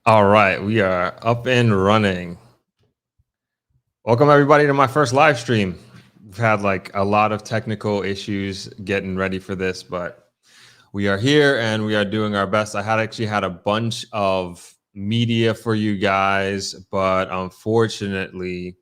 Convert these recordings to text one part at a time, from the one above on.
All right, we are up and running. Welcome everybody to my first live stream. We've had like a lot of technical issues getting ready for this, but we are here and we are doing our best. I had actually had a bunch of media for you guys, but unfortunately,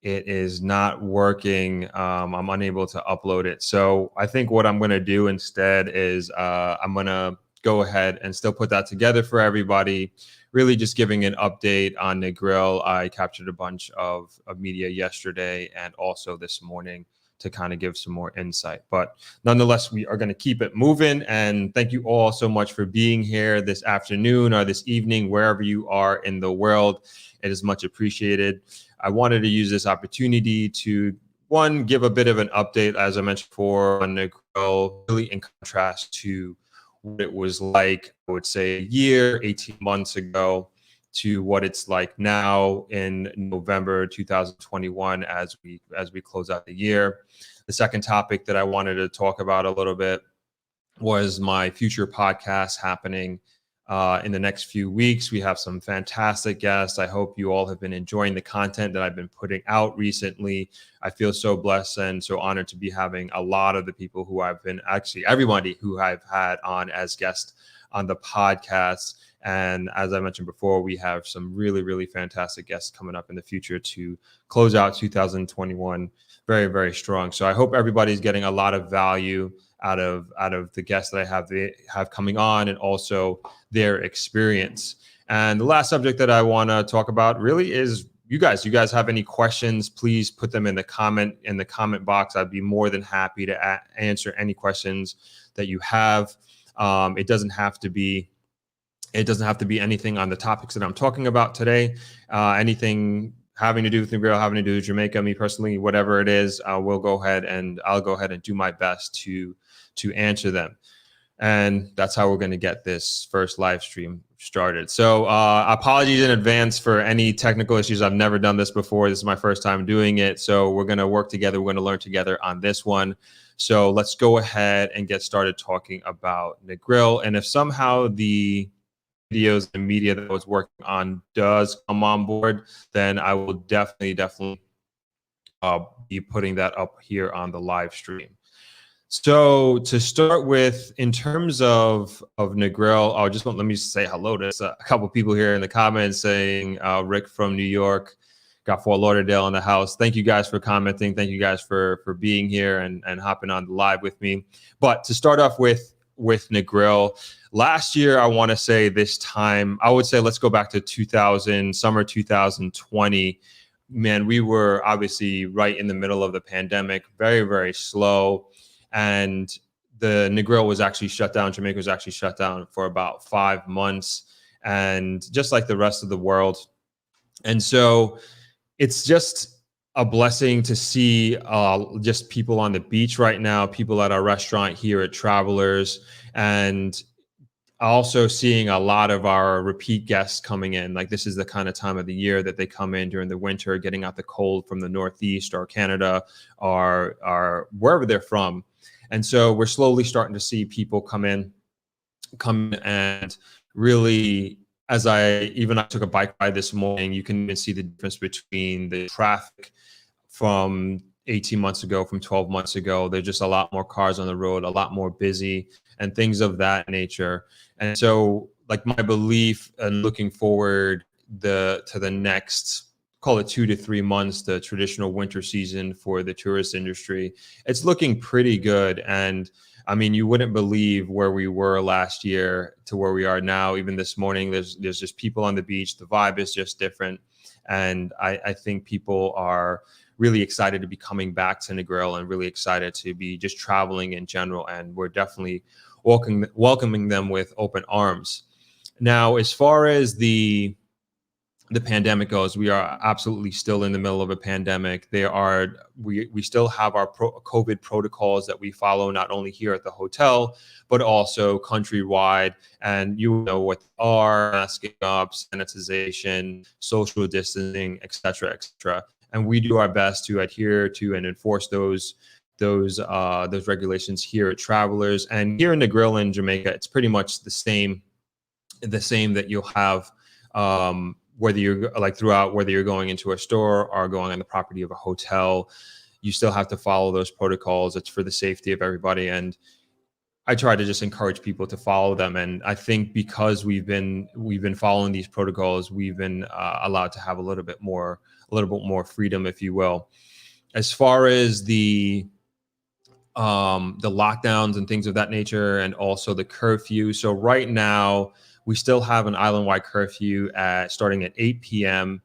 it is not working. I'm unable to upload it. So I think what I'm going to do instead is I'm going to go ahead and still put that together for everybody. Really just giving an update on Negril. I captured a bunch of media yesterday and also this morning to kind of give some more insight. But nonetheless, we are going to keep it moving. And thank you all so much for being here this afternoon or this evening, wherever you are in the world. It is much appreciated. I wanted to use this opportunity to, one, give a bit of an update, as I mentioned before, on Negril, really in contrast to what it was like, I would say, a year, 18 months ago, to what it's like now in November 2021 as we close out the year. The second topic that I wanted to talk about a little bit was my future podcast happening in the next few weeks. We have some fantastic guests. I hope you all have been enjoying the content that I've been putting out recently. I feel so blessed and so honored to be having a lot of the people who I've been everybody who I've had on as guests on the podcast. And as I mentioned before, we have some really, really fantastic guests coming up in the future to close out 2021 very, very strong. So I hope everybody's getting a lot of value out of the guests that I have coming on, and also their experience. And the last subject that I want to talk about really is you guys. You guys have any questions? Please put them in the comment box. I'd be more than happy to answer any questions that you have. It doesn't have to be anything on the topics that I'm talking about today. Anything having to do with Negril, having to do with Jamaica, me personally, whatever it is, I'll go ahead and do my best to answer them. And that's how we're going to get this first live stream started. So apologies in advance for any technical issues. I've never done this before. This is my first time doing it. So we're going to work together. We're going to learn together on this one. So let's go ahead and get started talking about Negril. And if somehow the videos and media that I was working on does come on board, then I will definitely be putting that up here on the live stream. So to start with, in terms of Negril, let me say hello to a couple people here in the comments saying Rick from New York, got Fort Lauderdale in the house. Thank you guys for commenting. Thank you guys for being here and hopping on the live with me. But to start off with Negril, last year, I want to say this time, I would say let's go back to summer 2020. Man, we were obviously right in the middle of the pandemic, very, very slow. And the Negril was actually shut down. Jamaica was actually shut down for about 5 months, and just like the rest of the world. And so it's just a blessing to see just people on the beach right now, people at our restaurant here at Travelers, and also seeing a lot of our repeat guests coming in. Like, this is the kind of time of the year that they come in during the winter, getting out the cold from the Northeast or Canada or wherever they're from. And so we're slowly starting to see people come in and really, as I took a bike ride this morning, you can even see the difference between the traffic from 18 months ago, from 12 months ago. There's just a lot more cars on the road, a lot more busy, and things of that nature. And so, like, my belief and looking forward to the next, call it 2 to 3 months, the traditional winter season for the tourist industry, it's looking pretty good. And I mean, you wouldn't believe where we were last year to where we are now. Even this morning, there's just people on the beach. The vibe is just different. And I think people are really excited to be coming back to Negril and really excited to be just traveling in general. And we're definitely welcoming them with open arms. Now, as far as the pandemic goes, we are absolutely still in the middle of a pandemic. We still have our COVID protocols that we follow, not only here at the hotel, but also countrywide. And you know what they are: masking up, sanitization, social distancing, et cetera, et cetera. And we do our best to adhere to and enforce those regulations here at Travelers. And here in Negril in Jamaica, it's pretty much the same that you'll have whether you're whether you're going into a store or going on the property of a hotel, you still have to follow those protocols. It's for the safety of everybody. And I try to just encourage people to follow them. And I think because we've been following these protocols, we've been allowed to have a little bit more freedom, if you will. As far as the lockdowns and things of that nature, and also the curfew. So right now we still have an island-wide curfew starting at 8 p.m.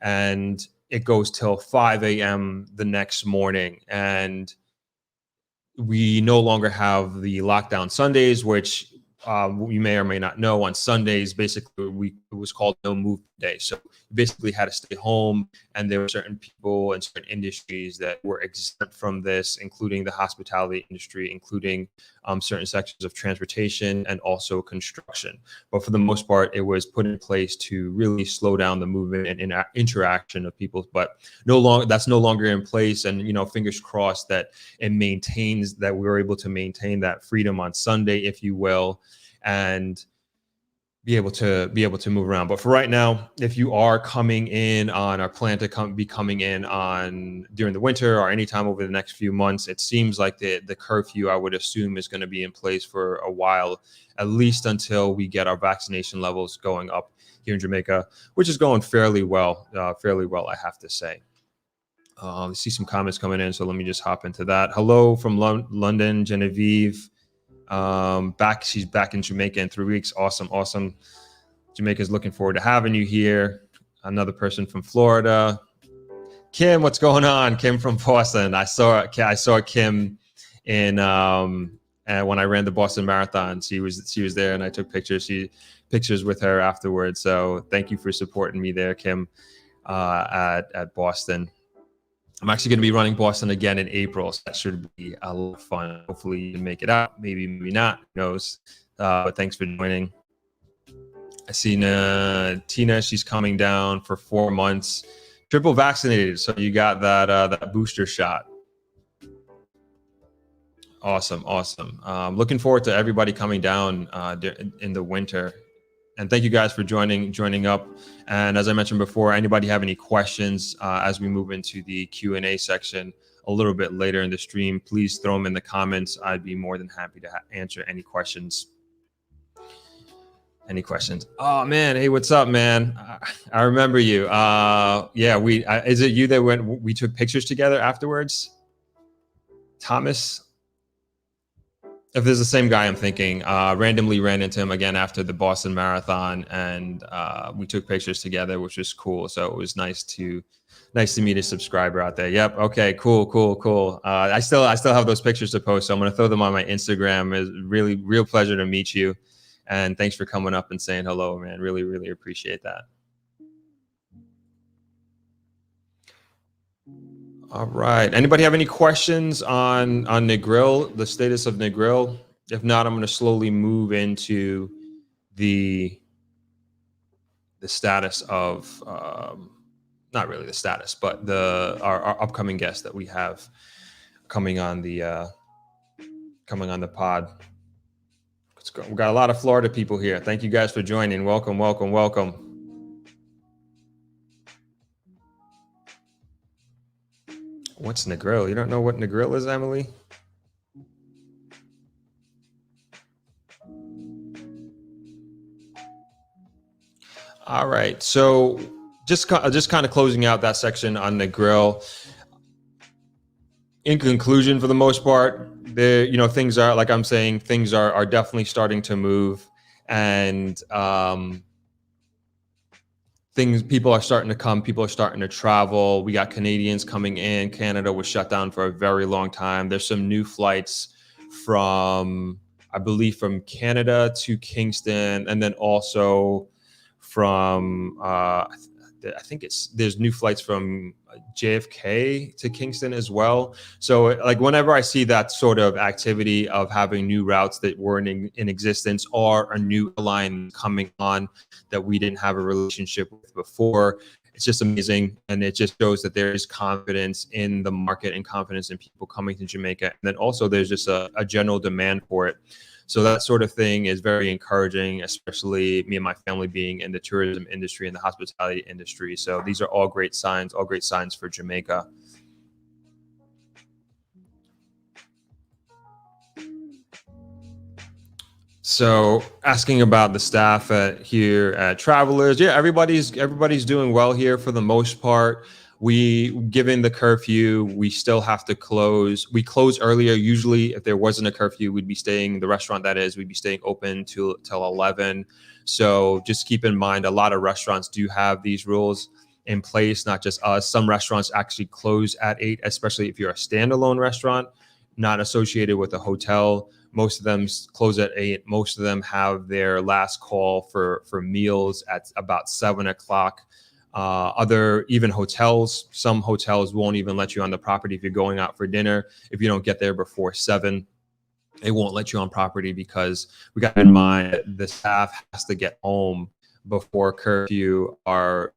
and it goes till 5 a.m. the next morning. And we no longer have the lockdown Sundays, which you may or may not know. On Sundays, basically, it was called no move day. So you basically had to stay home, and there were certain people and certain industries that were exempt from this, including the hospitality industry, including certain sections of transportation and also construction. But for the most part, it was put in place to really slow down the movement and interaction of people. But that's no longer in place. And fingers crossed that we're able to maintain that freedom on Sunday, if you will, and be able to move around. But for right now, if you are coming in on or plan to be coming in on during the winter or anytime over the next few months, it seems like the curfew, I would assume, is going to be in place for a while, at least until we get our vaccination levels going up here in Jamaica, which is going fairly well, I have to say. I see some comments coming in, so let me just hop into that. Hello from London, Genevieve. She's back in Jamaica in 3 weeks. Awesome. Jamaica's looking forward to having you here. Another person from Florida. Kim, what's going on? Kim from Boston. I saw Kim in and when I ran the Boston Marathon. She was there, and I took pictures with her afterwards. So thank you for supporting me there, Kim, at Boston. I'm actually going to be running Boston again in April, so that should be a lot of fun. Hopefully you can make it out. Maybe not. Who knows? But thanks for joining. I see Tina. She's coming down for 4 months, triple vaccinated. So you got that booster shot. Awesome. Looking forward to everybody coming down in the winter. And thank you guys for joining up. And as I mentioned before, anybody have any questions as we move into the Q&A section a little bit later in the stream, please throw them in the comments. I'd be more than happy to answer any questions. Any questions? Oh man, hey, what's up, man? I remember you. Yeah, is it you that we took pictures together afterwards? Thomas? If there's the same guy, I'm thinking, randomly ran into him again after the Boston Marathon, and we took pictures together, which was cool. So it was nice to meet a subscriber out there. Yep. Okay. Cool. I still have those pictures to post, so I'm gonna throw them on my Instagram. It's really real pleasure to meet you, and thanks for coming up and saying hello, man. Really appreciate that. All right. Anybody have any questions on Negril, the status of Negril? If not, I'm going to slowly move into the status of not really the status, but our upcoming guest that we have coming on the pod. Let's go. We got a lot of Florida people here. Thank you guys for joining. Welcome. What's Negril? You don't know what Negril is, Emily? All right. So just kind of closing out that section on Negril. In conclusion, for the most part, things are, like I'm saying, things are definitely starting to move, and people are starting to come, people are starting to travel. We got Canadians coming in. Canada was shut down for a very long time. There's some new flights from Canada to Kingston, and then also from I think there's new flights from JFK to Kingston as well. So like whenever I see that sort of activity of having new routes that weren't in existence, or a new line coming on that we didn't have a relationship with before, it's just amazing. And it just shows that there is confidence in the market and confidence in people coming to Jamaica. And then also there's just a general demand for it. So that sort of thing is very encouraging, especially me and my family being in the tourism industry and the hospitality industry. So these are all great signs for Jamaica. So asking about the staff here at Travelers, yeah, everybody's doing well here for the most part. Given the curfew, we still have to close. We close earlier. Usually, if there wasn't a curfew, we'd be staying the restaurant we'd be staying open till 11. So just keep in mind, a lot of restaurants do have these rules in place. Not just us. Some restaurants actually close at 8, especially if you're a standalone restaurant, not associated with a hotel. Most of them close at 8. Most of them have their last call for meals at about 7 o'clock. Even hotels, some hotels won't even let you on the property if you're going out for dinner. If you don't get there before 7, they won't let you on property, because we got in mind that the staff has to get home before curfew, are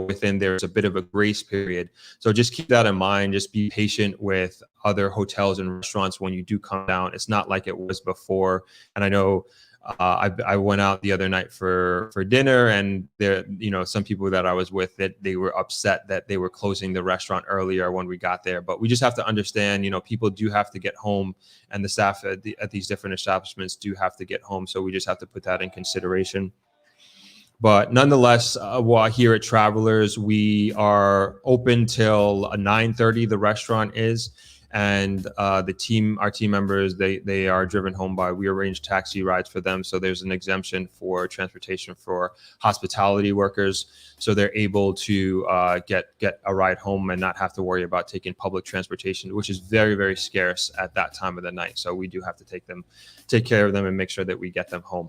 within, there's a bit of a grace period. So just keep that in mind. Just be patient with other hotels and restaurants when you do come down. It's not like it was before. And I know I went out the other night for dinner, and there, some people that I was with, that they were upset that they were closing the restaurant earlier when we got there. But we just have to understand, people do have to get home, and the staff at these different establishments do have to get home. So we just have to put that in consideration. But nonetheless, while here at Travelers, we are open till 9:30. The restaurant is, and our team members, they are driven home by. We arrange taxi rides for them, so there's an exemption for transportation for hospitality workers, so they're able to get a ride home and not have to worry about taking public transportation, which is very, very scarce at that time of the night. So we do have to take care of them and make sure that we get them home.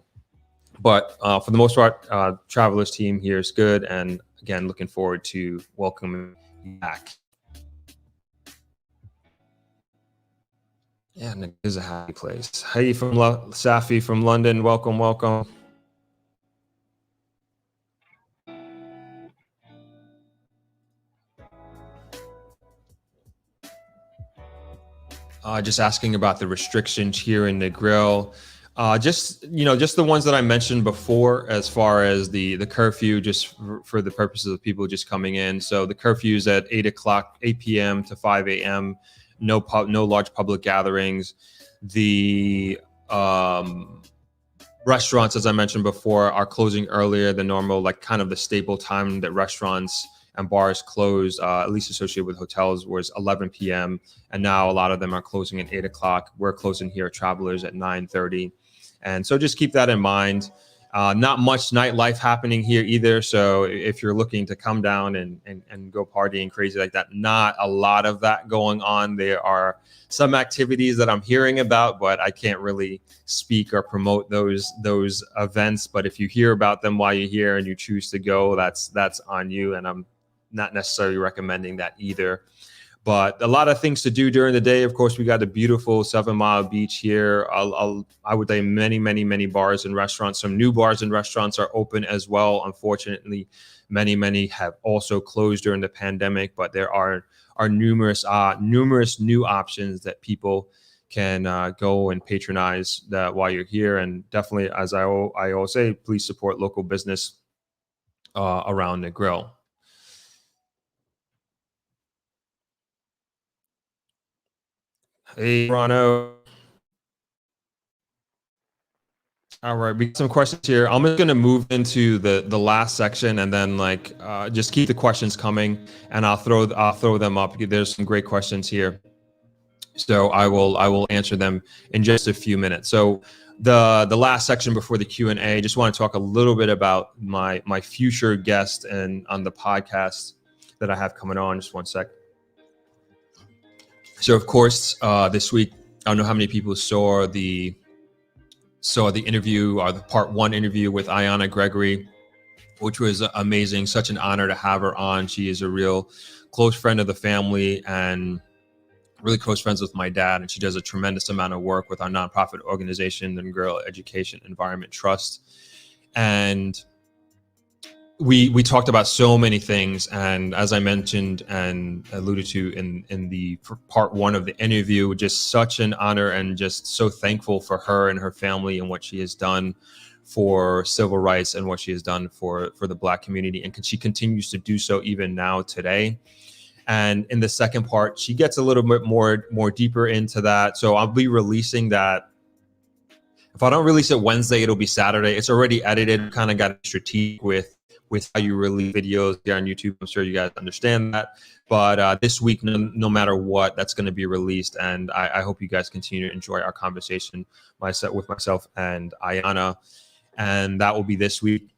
But for the most part, Travelers team here is good. And again, looking forward to welcoming you back. Yeah, it is a happy place. Hey, Safi from London. Welcome, welcome. Just asking about the restrictions here in Negril. Just the ones that I mentioned before, as far as the curfew, just for the purposes of people just coming in. So the curfew is at 8 p.m. to 5 a.m. No large public gatherings. The restaurants, as I mentioned before, are closing earlier than normal, like kind of the staple time that restaurants and bars close, at least associated with hotels, was 11 p.m. And now a lot of them are closing at 8 o'clock. We're closing here at Travelers at 9:30. And so just keep that in mind. Not much nightlife happening here either. So if you're looking to come down and go partying crazy like that, not a lot of that going on. There are some activities that I'm hearing about, but I can't really speak or promote those events. But if you hear about them while you're here and you choose to go, that's on you. And I'm not necessarily recommending that either. But a lot of things to do during the day. Of course, we got a beautiful 7 Mile beach here. I would say many bars and restaurants. Some new bars and restaurants are open as well. Unfortunately, many have also closed during the pandemic. But there are numerous new options that people can go and patronize that while you're here. And definitely, as I always say, please support local business around Negril. Hey, Rano. All right, we got some questions here. I'm just going to move into the last section, and then just keep the questions coming, and I'll throw them up. There's some great questions here, so I will answer them in just a few minutes. So the last section before the Q&A, just want to talk a little bit about my future guest and on the podcast that I have coming on. Just one sec. So of course, this week, I don't know how many people saw the interview, or the part 1 interview with Ayanna Gregory, which was amazing. Such an honor to have her on. She is a real close friend of the family and really close friends with my dad. And she does a tremendous amount of work with our nonprofit organization, the Negril Education Environment Trust. And we talked about so many things, and as I mentioned and alluded to in the part one of the interview, just such an honor and just so thankful for her and her family and what she has done for civil rights and what she has done for the Black community, and she continues to do so even now today. And in the second part, she gets a little bit more deeper into that. So I'll be releasing that. If I don't release it Wednesday, it'll be Saturday. It's already edited. Kind of got strategic with how you release videos here on YouTube. I'm sure you guys understand that. But this week, no matter what, that's going to be released. And I hope you guys continue to enjoy our conversation with myself and Ayana. And that will be this week.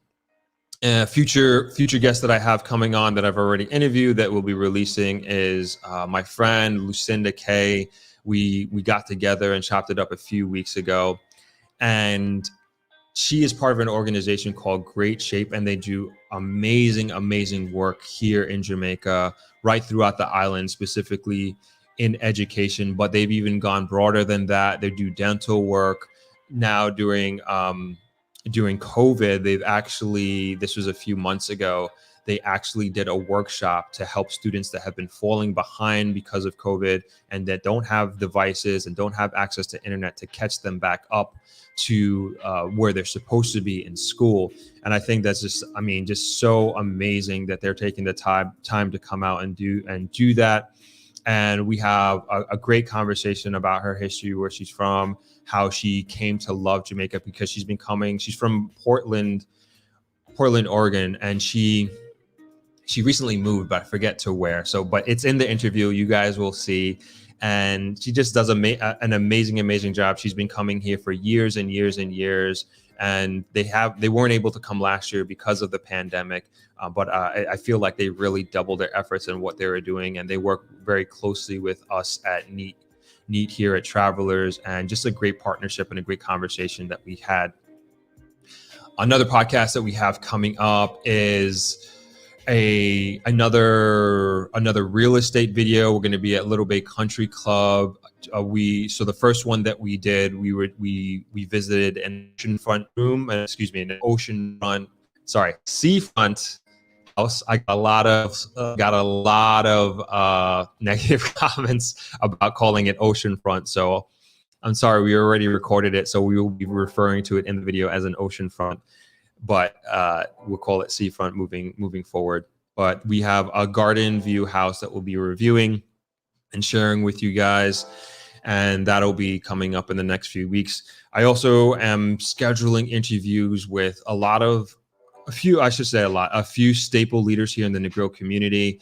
Future guests that I have coming on that I've already interviewed that we'll be releasing is my friend Lucinda Kay. We got together and chopped it up a few weeks ago, and she is part of an organization called Great Shape, and they do amazing work here in Jamaica, right throughout the island, specifically in education. But they've even gone broader than that. They do dental work now. During COVID, this was a few months ago, they actually did a workshop to help students that have been falling behind because of COVID and that don't have devices and don't have access to internet to catch them back up to where they're supposed to be in school. And I think that's just so amazing that they're taking the time to come out and do that. And we have a great conversation about her history, where she's from, how she came to love Jamaica, because she's from Portland, Oregon, and she recently moved, but I forget to where. So, but it's in the interview. You guys will see. And she just does an amazing job. She's been coming here for years and years and years. And they weren't able to come last year because of the pandemic. But I feel like they really doubled their efforts in what they were doing. And they work very closely with us at Neat here at Travelers. And just a great partnership and a great conversation that we had. Another podcast that we have coming up is another real estate video. We're going to be at Little Bay Country Club. So the first one that we did, we visited an oceanfront room, seafront house. I got a lot of negative comments about calling it oceanfront. So I'm sorry, we already recorded it, so we will be referring to it in the video as an oceanfront. But we'll call it seafront moving forward. But we have a garden view house that we'll be reviewing and sharing with you guys, and that'll be coming up in the next few weeks. I also am scheduling interviews with a few staple leaders here in the Negril community,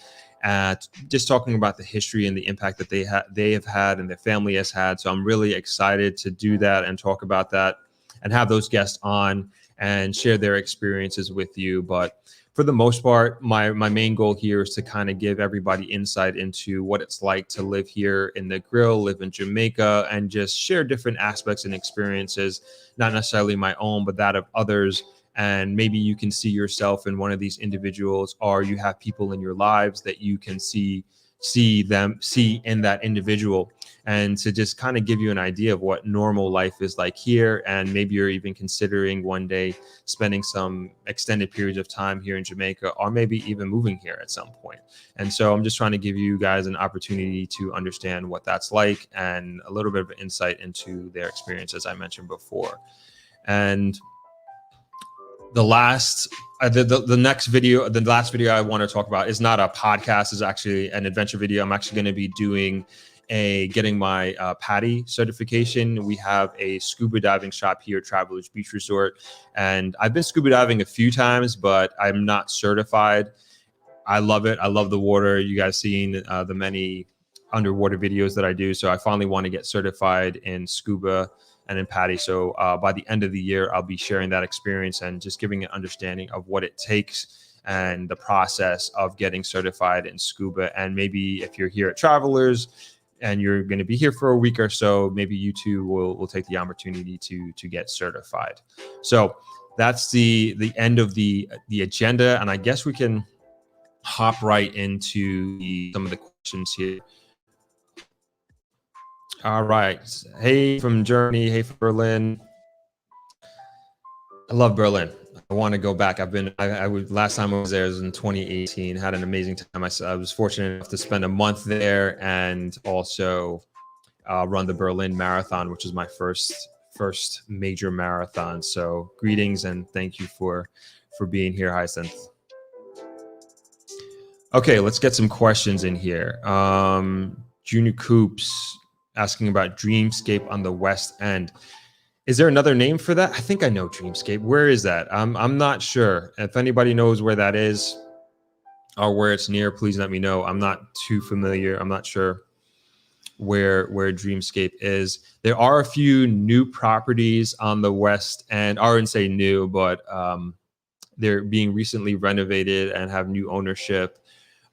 just talking about the history and the impact that they have had and their family has had. So I'm really excited to do that and talk about that and have those guests on and share their experiences with you. But for the most part, my main goal here is to kind of give everybody insight into what it's like to live here in the Negril, live in Jamaica, and just share different aspects and experiences, not necessarily my own, but that of others. And maybe you can see yourself in one of these individuals, or you have people in your lives that you can see in that individual, and to just kind of give you an idea of what normal life is like here. And maybe you're even considering one day spending some extended periods of time here in Jamaica, or maybe even moving here at some point. And so I'm just trying to give you guys an opportunity to understand what that's like and a little bit of insight into their experience, as I mentioned before. And the last video I want to talk about is not a podcast, is actually an adventure video. I'm actually going to be getting my PADI certification. We have a scuba diving shop here at Travelers Beach Resort, and I've been scuba diving a few times, but I'm not certified. I love it. I love the water. You guys seen the many underwater videos that I do. So I finally want to get certified in scuba and in PADI. So by the end of the year, I'll be sharing that experience and just giving an understanding of what it takes and the process of getting certified in scuba. And maybe if you're here at Travelers and you're going to be here for a week or so, maybe you too will take the opportunity to get certified. So that's the end of the agenda. And I guess we can hop right into some of the questions here. All right. Hey from Germany. Hey from Berlin. I love Berlin. I want to go back. Last time I was there was in 2018. Had an amazing time. I was fortunate enough to spend a month there and also run the Berlin Marathon, which is my first major marathon. So greetings and thank you for being here, Hyacinth. Okay, let's get some questions in here. Junior Coops asking about Dreamscape on the West End. Is there another name for that? I think I know Dreamscape. Where is that? I'm not sure. If anybody knows where that is or where it's near, please let me know. I'm not too familiar. I'm not sure where Dreamscape is. There are a few new properties on the West End. I wouldn't say new, but they're being recently renovated and have new ownership.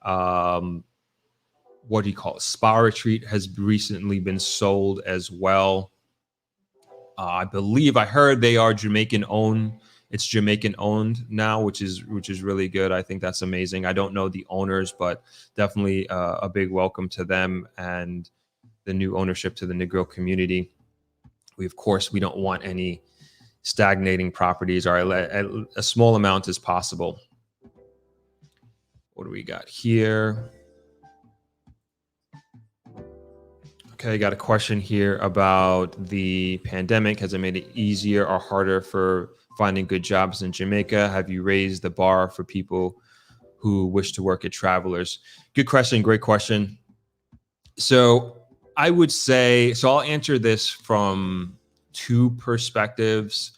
What do you call it? Spa Retreat has recently been sold as well. I believe I heard they are Jamaican owned. It's Jamaican owned now, which is really good. I think that's amazing. I don't know the owners, but definitely a big welcome to them and the new ownership to the Negril community. We don't want any stagnating properties, or a small amount as possible. What do we got here? Okay, I got a question here about the pandemic. Has it made it easier or harder for finding good jobs in Jamaica? Have you raised the bar for people who wish to work at Travelers? Good question. Great question. So I would say, I'll answer this from two perspectives.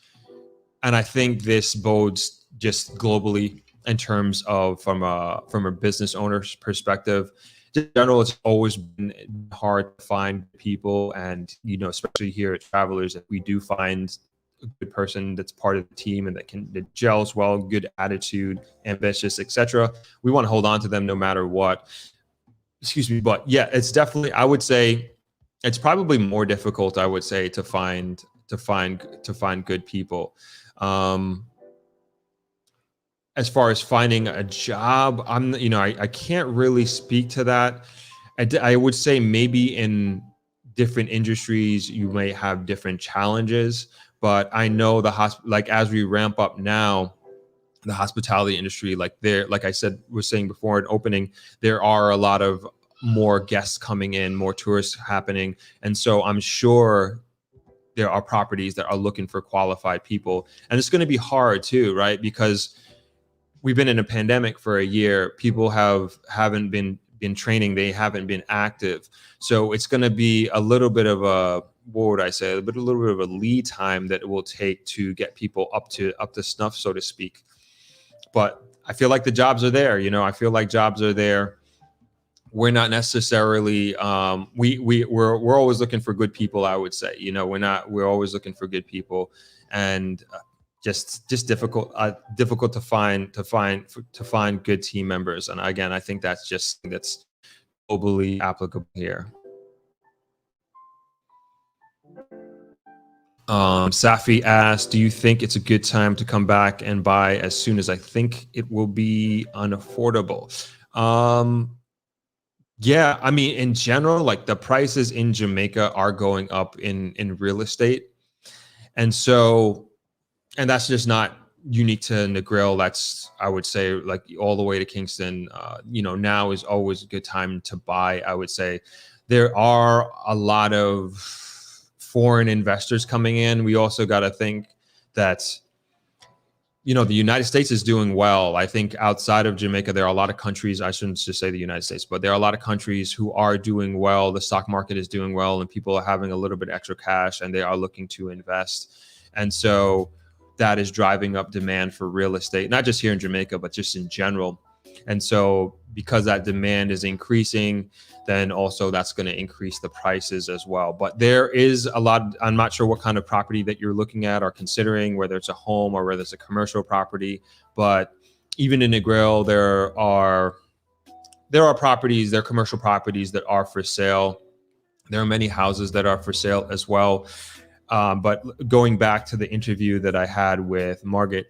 And I think this bodes just globally in terms of from a business owner's perspective. In general, it's always been hard to find people, and especially here at Travelers, if we do find a good person that's part of the team and that gels well, good attitude, ambitious, etc., we want to hold on to them no matter what. Excuse me, but yeah, it's definitely. I would say it's probably more difficult. I would say to find good people. As far as finding a job, I can't really speak to that. I would say maybe in different industries, you may have different challenges, but I know as we ramp up now, the hospitality industry, like I said, was saying before in opening, there are a lot of more guests coming in, more tourists happening. And so I'm sure there are properties that are looking for qualified people. And it's going to be hard too, right? Because we've been in a pandemic for a year. People haven't been training. They haven't been active. So it's going to be a little bit of a little bit of a lead time that it will take to get people up to snuff, so to speak. But I feel like the jobs are there. I feel like jobs are there. We're not necessarily we're always looking for good people. I would say, we're always looking for good people, and just difficult to find good team members. And again, I think that's globally applicable here. Safi asked, do you think it's a good time to come back and buy as soon as I think it will be unaffordable? Yeah, I mean, in general, like the prices in Jamaica are going up in real estate. And that's just not unique to Negril. That's, I would say, like all the way to Kingston. Now is always a good time to buy. I would say there are a lot of foreign investors coming in. We also got to think that, the United States is doing well. I think outside of Jamaica, there are a lot of countries, I shouldn't just say the United States, but there are a lot of countries who are doing well. The stock market is doing well, and people are having a little bit extra cash and they are looking to invest. And so that is driving up demand for real estate, not just here in Jamaica, but just in general. And so because that demand is increasing, then also that's going to increase the prices as well. But there is a lot, I'm not sure what kind of property that you're looking at or considering, whether it's a home or whether it's a commercial property. But even in Negril, there are properties, there are commercial properties that are for sale. There are many houses that are for sale as well. But going back to the interview that I had with Margaret,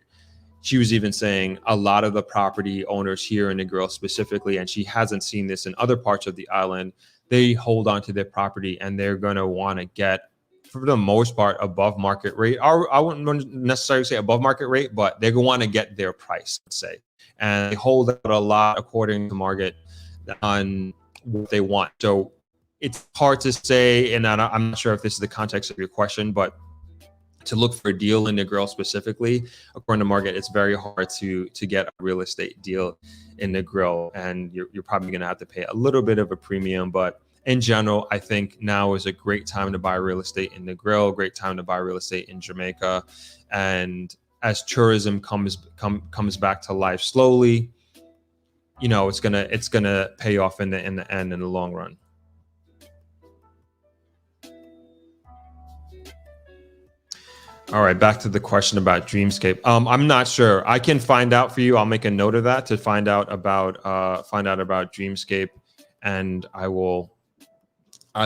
she was even saying a lot of the property owners here in Negril specifically, and she hasn't seen this in other parts of the island, they hold on to their property and they're going to want to get for the most part above market rate. I wouldn't necessarily say above market rate, but they're going to want to get their price, let's say, and they hold out a lot according to market on what they want. So it's hard to say, and I'm not sure if this is the context of your question, but to look for a deal in Negril specifically, according to market, it's very hard to get a real estate deal in Negril, and you're probably going to have to pay a little bit of a premium. But in general, I think now is a great time to buy real estate in Negril, great time to buy real estate in Jamaica, and as tourism comes back to life slowly, it's gonna pay off in the end in the long run. All right, back to the question about Dreamscape. I'm not sure. I can find out for you. I'll make a note of that to find out about Dreamscape, and I will.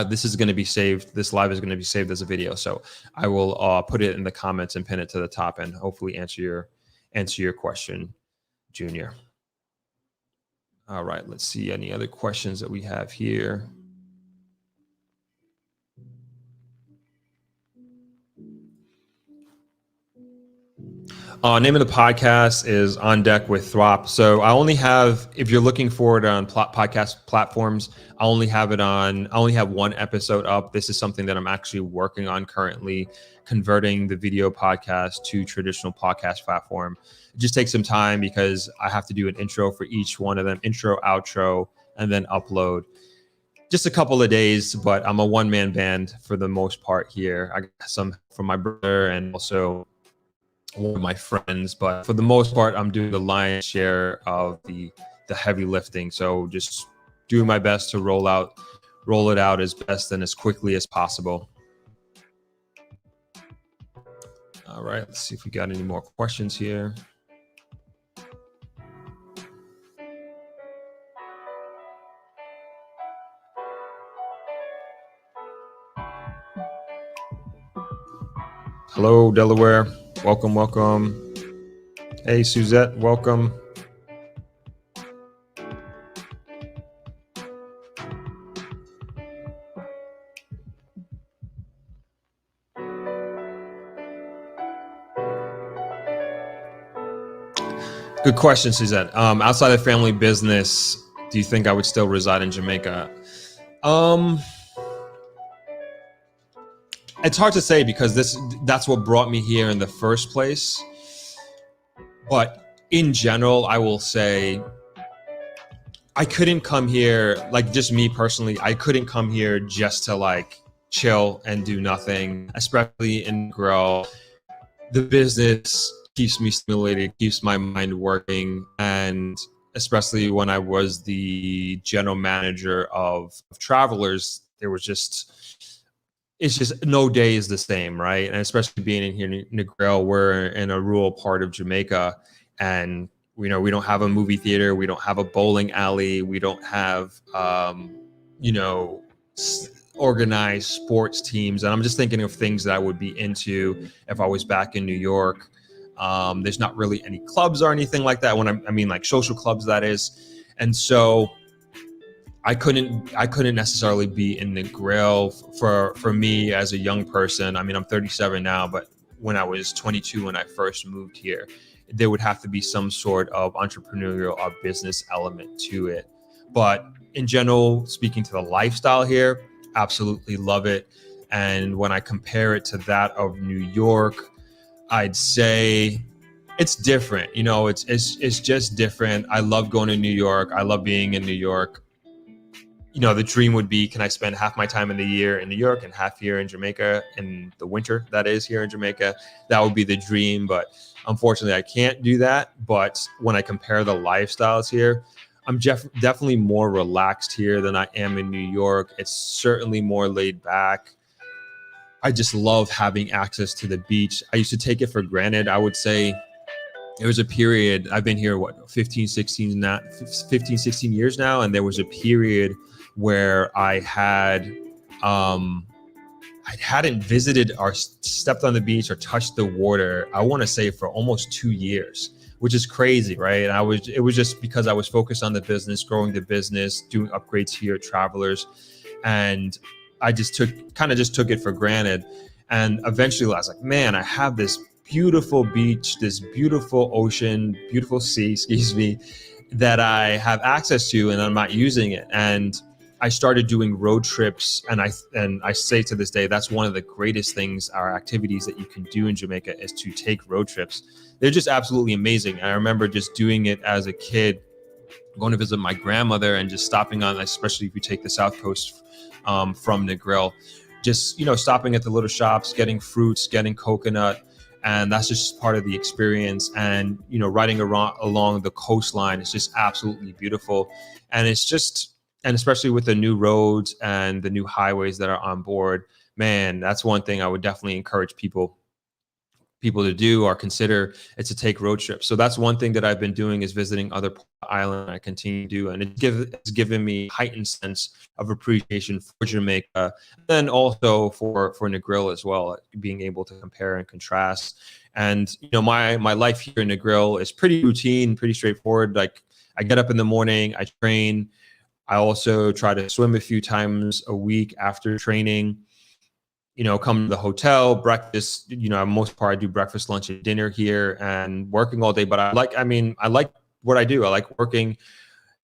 This is going to be saved. This live is going to be saved as a video, so I will put it in the comments and pin it to the top, and hopefully answer your question, Junior. All right, let's see any other questions that we have here. Name of the podcast is On Deck with Throp. So I only have, if you're looking for it on podcast platforms, I only have one episode up. This is something that I'm actually working on currently, converting the video podcast to traditional podcast platform. It just takes some time because I have to do an intro for each one of them, intro, outro, and then upload. Just a couple of days, but I'm a one-man band for the most part here. I got some from my brother and also one of my friends, but for the most part, I'm doing the lion's share of the heavy lifting. So just doing my best to roll it out as best and as quickly as possible. All right, let's see if we got any more questions here. Hello, Delaware. Welcome, welcome. Hey, Suzette, welcome. Good question, Suzette. Outside of family business, do you think I would still reside in Jamaica? It's hard to say because that's what brought me here in the first place. But in general, I will say I couldn't come here, like just me personally, I couldn't come here just to like chill and do nothing, especially in Negril. The business keeps me stimulated, keeps my mind working, and especially when I was the general manager of Travelers, it's just no day is the same, right? And especially being in here in Negril, we're in a rural part of Jamaica, and we don't have a movie theater, we don't have a bowling alley, we don't have organized sports teams. And I'm just thinking of things that I would be into if I was back in New York. There's not really any clubs or anything like that. When I mean like social clubs, that is. And so I couldn't necessarily be in Negril for me as a young person. I mean, I'm 37 now, but when I was 22, when I first moved here, there would have to be some sort of entrepreneurial or business element to it. But in general, speaking to the lifestyle here, absolutely love it. And when I compare it to that of New York, I'd say it's different. It's just different. I love going to New York. I love being in New York. The dream would be, can I spend half my time in the year in New York and half year in Jamaica in the winter, that is, here in Jamaica? That would be the dream, but unfortunately I can't do that. But when I compare the lifestyles here, I'm definitely more relaxed here than I am in New York. It's certainly more laid back. I just love having access to the beach. I used to take it for granted. I would say there was a period, I've been here, 15, 16 years now. And there was a period where I hadn't visited or stepped on the beach or touched the water, I want to say, for almost 2 years, which is crazy, right? And it was just because I was focused on the business, growing the business, doing upgrades here at Travelers. And I just took it for granted. And eventually I was like, man, I have this beautiful beach, this beautiful ocean, beautiful sea, excuse me, that I have access to, and I'm not using it. And I started doing road trips, and I say to this day, that's one of the greatest things, our activities that you can do in Jamaica, is to take road trips. They're just absolutely amazing. I remember just doing it as a kid, going to visit my grandmother and just stopping on, especially if you take the South Coast from Negril, just, stopping at the little shops, getting fruits, getting coconut. And that's just part of the experience. And, riding along the coastline is just absolutely beautiful. And it's just, and especially with the new roads and the new highways that are on board, man, that's one thing I would definitely encourage people to do or consider, it's to take road trips. So that's one thing that I've been doing, is visiting other islands. I continue to do, and it's given me heightened sense of appreciation for Jamaica, and then also for Negril as well, being able to compare and contrast. And my life here in Negril is pretty routine, pretty straightforward. Like, I get up in the morning, I train. I also try to swim a few times a week after training. Come to the hotel, breakfast, most part I do breakfast, lunch, and dinner here, and working all day. But I like what I do. I like working.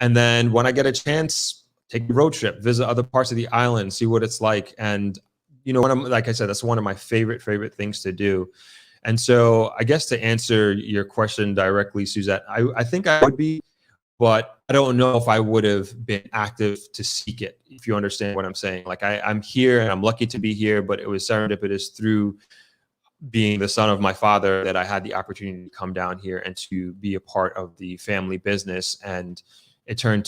And then when I get a chance, take a road trip, visit other parts of the island, see what it's like. And, like I said, that's one of my favorite things to do. And so I guess to answer your question directly, Suzette, I think I would be, but I don't know if I would have been active to seek it, if you understand what I'm saying. Like, I'm here and I'm lucky to be here, but it was serendipitous through being the son of my father that I had the opportunity to come down here and to be a part of the family business. And it turned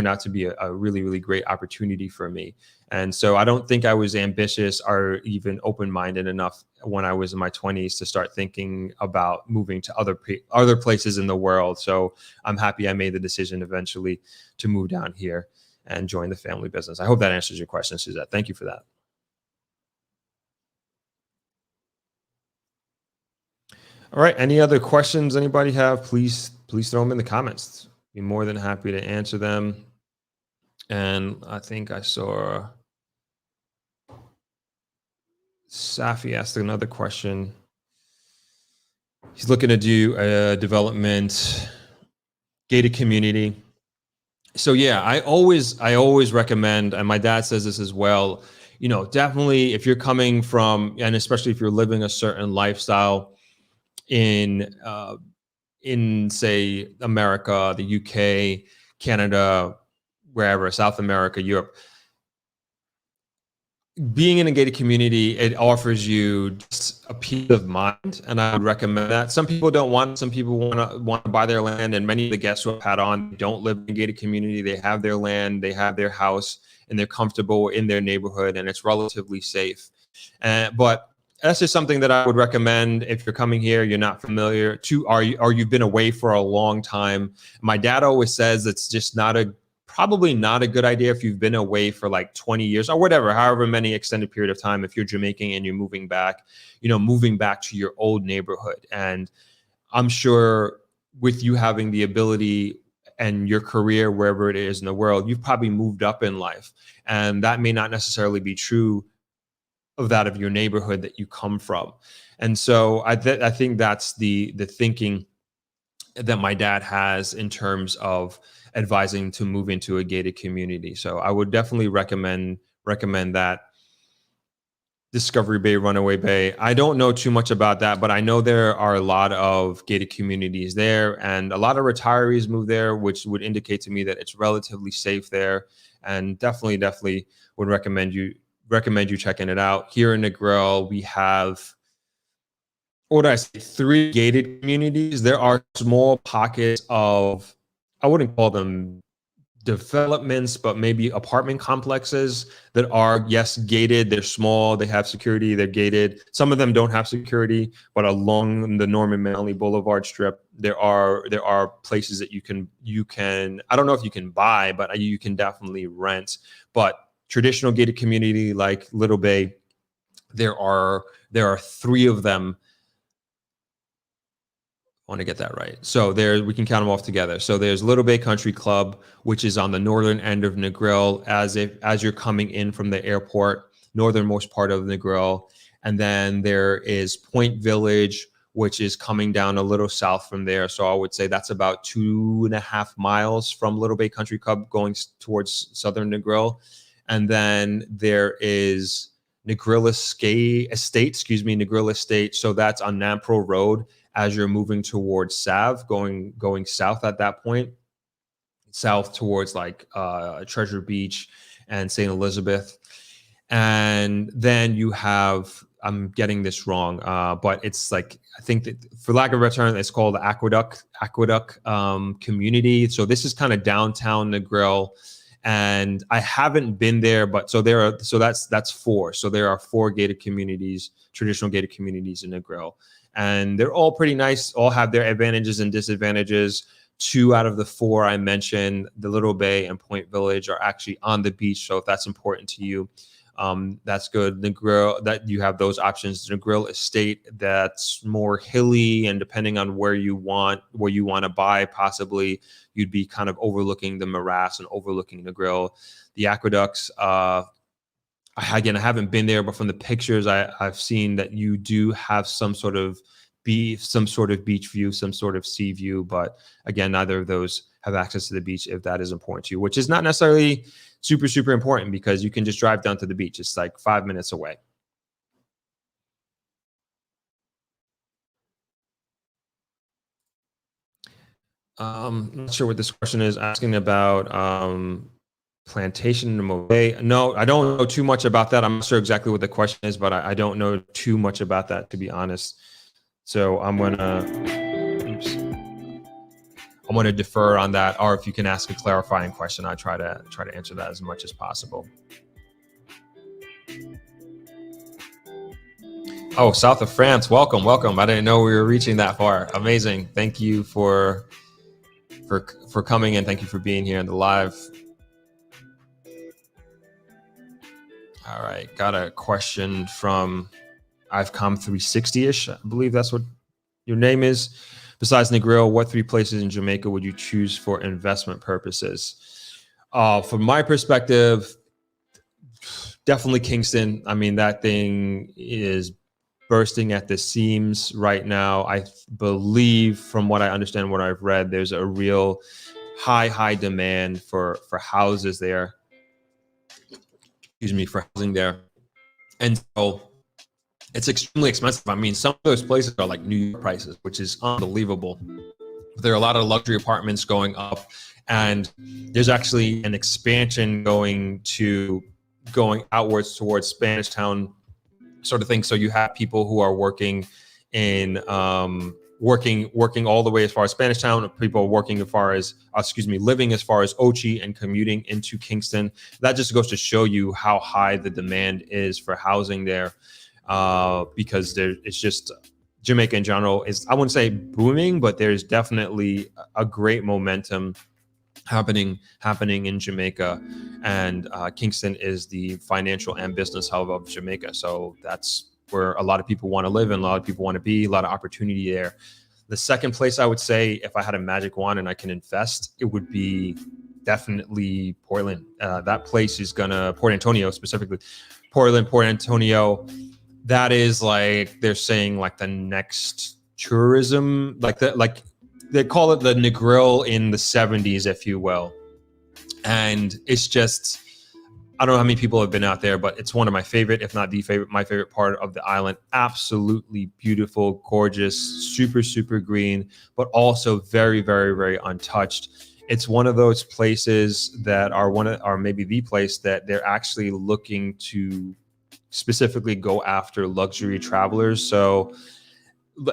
out to be a really, really great opportunity for me. And so I don't think I was ambitious or even open-minded enough when I was in my 20s to start thinking about moving to other places in the world. So I'm happy I made the decision eventually to move down here and join the family business. I hope that answers your question, Suzette. Thank you for that. All right. Any other questions anybody have? Please throw them in the comments. Be more than happy to answer them. And I think I saw Safi asked another question. He's looking to do a development gated community. So yeah, I always recommend, and my dad says this as well, definitely if you're coming from, and especially if you're living a certain lifestyle in say America, the UK, Canada, wherever, South America, Europe, being in a gated community, it offers you just a peace of mind, and I would recommend that. Some people don't want, some people want to buy their land, and many of the guests who I've had on don't live in a gated community. They have their land, they have their house, and they're comfortable in their neighborhood, and it's relatively safe. But that's just something that I would recommend if you're coming here, you're not familiar to, or you've been away for a long time. My dad always says it's just probably not a good idea if you've been away for like 20 years or whatever, however many extended period of time, if you're Jamaican and you're moving back to your old neighborhood. And I'm sure with you having the ability and your career, wherever it is in the world, you've probably moved up in life. And that may not necessarily be true of that of your neighborhood that you come from. And so I think that's the thinking that my dad has in terms of advising to move into a gated community. So I would definitely recommend that. Discovery Bay, Runaway Bay. I don't know too much about that, but I know there are a lot of gated communities there, and a lot of retirees move there, which would indicate to me that it's relatively safe there. And definitely would recommend you checking it out. Here in Negril, we have, what would I say, 3 gated communities. There are small pockets of, I wouldn't call them developments, but maybe apartment complexes that are, yes, gated. They're small, they have security, they're gated. Some of them don't have security, but along the Norman Manley Boulevard strip, there are places that you can, I don't know if you can buy, but you can definitely rent. But traditional gated community like Little Bay, there are 3 of them. I want to get that right. So we can count them off together. So there's Little Bay Country Club, which is on the northern end of Negril, as you're coming in from the airport, northernmost part of Negril. And then there is Point Village, which is coming down a little south from there. So I would say that's about 2.5 miles from Little Bay Country Club going towards southern Negril. And then there is Negril Estate. So that's on Nampro Road as you're moving towards Sav, going south at that point, south towards like Treasure Beach and St. Elizabeth. And then you have, I'm getting this wrong, but it's like, I think that for lack of a better term, it's called the Aqueduct community. So this is kind of downtown Negril, and I haven't been there, but that's 4. So there are 4 gated communities, traditional gated communities in Negril, and they're all pretty nice. All have their advantages and disadvantages. 2 out of the 4 I mentioned, the Little Bay and Point Village, are actually on the beach. So if that's important to you, that's good. Negril, that you have those options. Negril Estate, that's more hilly, and depending on where you want to buy, possibly you'd be kind of overlooking the morass and overlooking Negril. The Aqueducts, again, I haven't been there, but from the pictures I've seen, that you do have some sort of beach view, some sort of sea view. But again, neither of those have access to the beach if that is important to you, which is not necessarily super, super important, because you can just drive down to the beach. It's like 5 minutes away. Not sure what this question is asking about. Plantation in Mobay. No, I don't know too much about that. I'm not sure exactly what the question is, but I don't know too much about that, to be honest. So I'm gonna defer on that, or if you can ask a clarifying question, I try to answer that as much as possible. Oh, south of France. Welcome. I didn't know we were reaching that far. Amazing. Thank you for coming in. Thank you for being here in the live. All right, got a question from I've come 360ish. I believe that's what your name is. Besides Negril, what 3 places in Jamaica would you choose for investment purposes? From my perspective, definitely Kingston. I mean, that thing is bursting at the seams right now. I believe, from what I understand, what I've read, there's a real high demand for houses there. For housing there. And so it's extremely expensive. I mean, some of those places are like New York prices, which is unbelievable. There are a lot of luxury apartments going up, and there's actually an expansion going outwards towards Spanish Town sort of thing. So you have people who are working in working all the way as far as Spanish Town, people working as far as living as far as Ochi and commuting into Kingston. That just goes to show you how high the demand is for housing there, because it's just, Jamaica in general is, I wouldn't say booming, but there's definitely a great momentum happening in Jamaica, and Kingston is the financial and business hub of Jamaica. So that's where a lot of people want to live and a lot of people want to be, a lot of opportunity there. The second place I would say, if I had a magic wand and I can invest, it would be definitely Portland. That place is Port Antonio specifically. Port Antonio, that is like, they're saying like the next tourism, like they call it the Negril in the 70s, if you will. And it's just, I don't know how many people have been out there, but it's one of my favorite, if not my favorite part of the island. Absolutely beautiful, gorgeous, super, super green, but also very, very, very untouched. It's one of those places that are maybe the place that they're actually looking to specifically go after luxury travelers. So,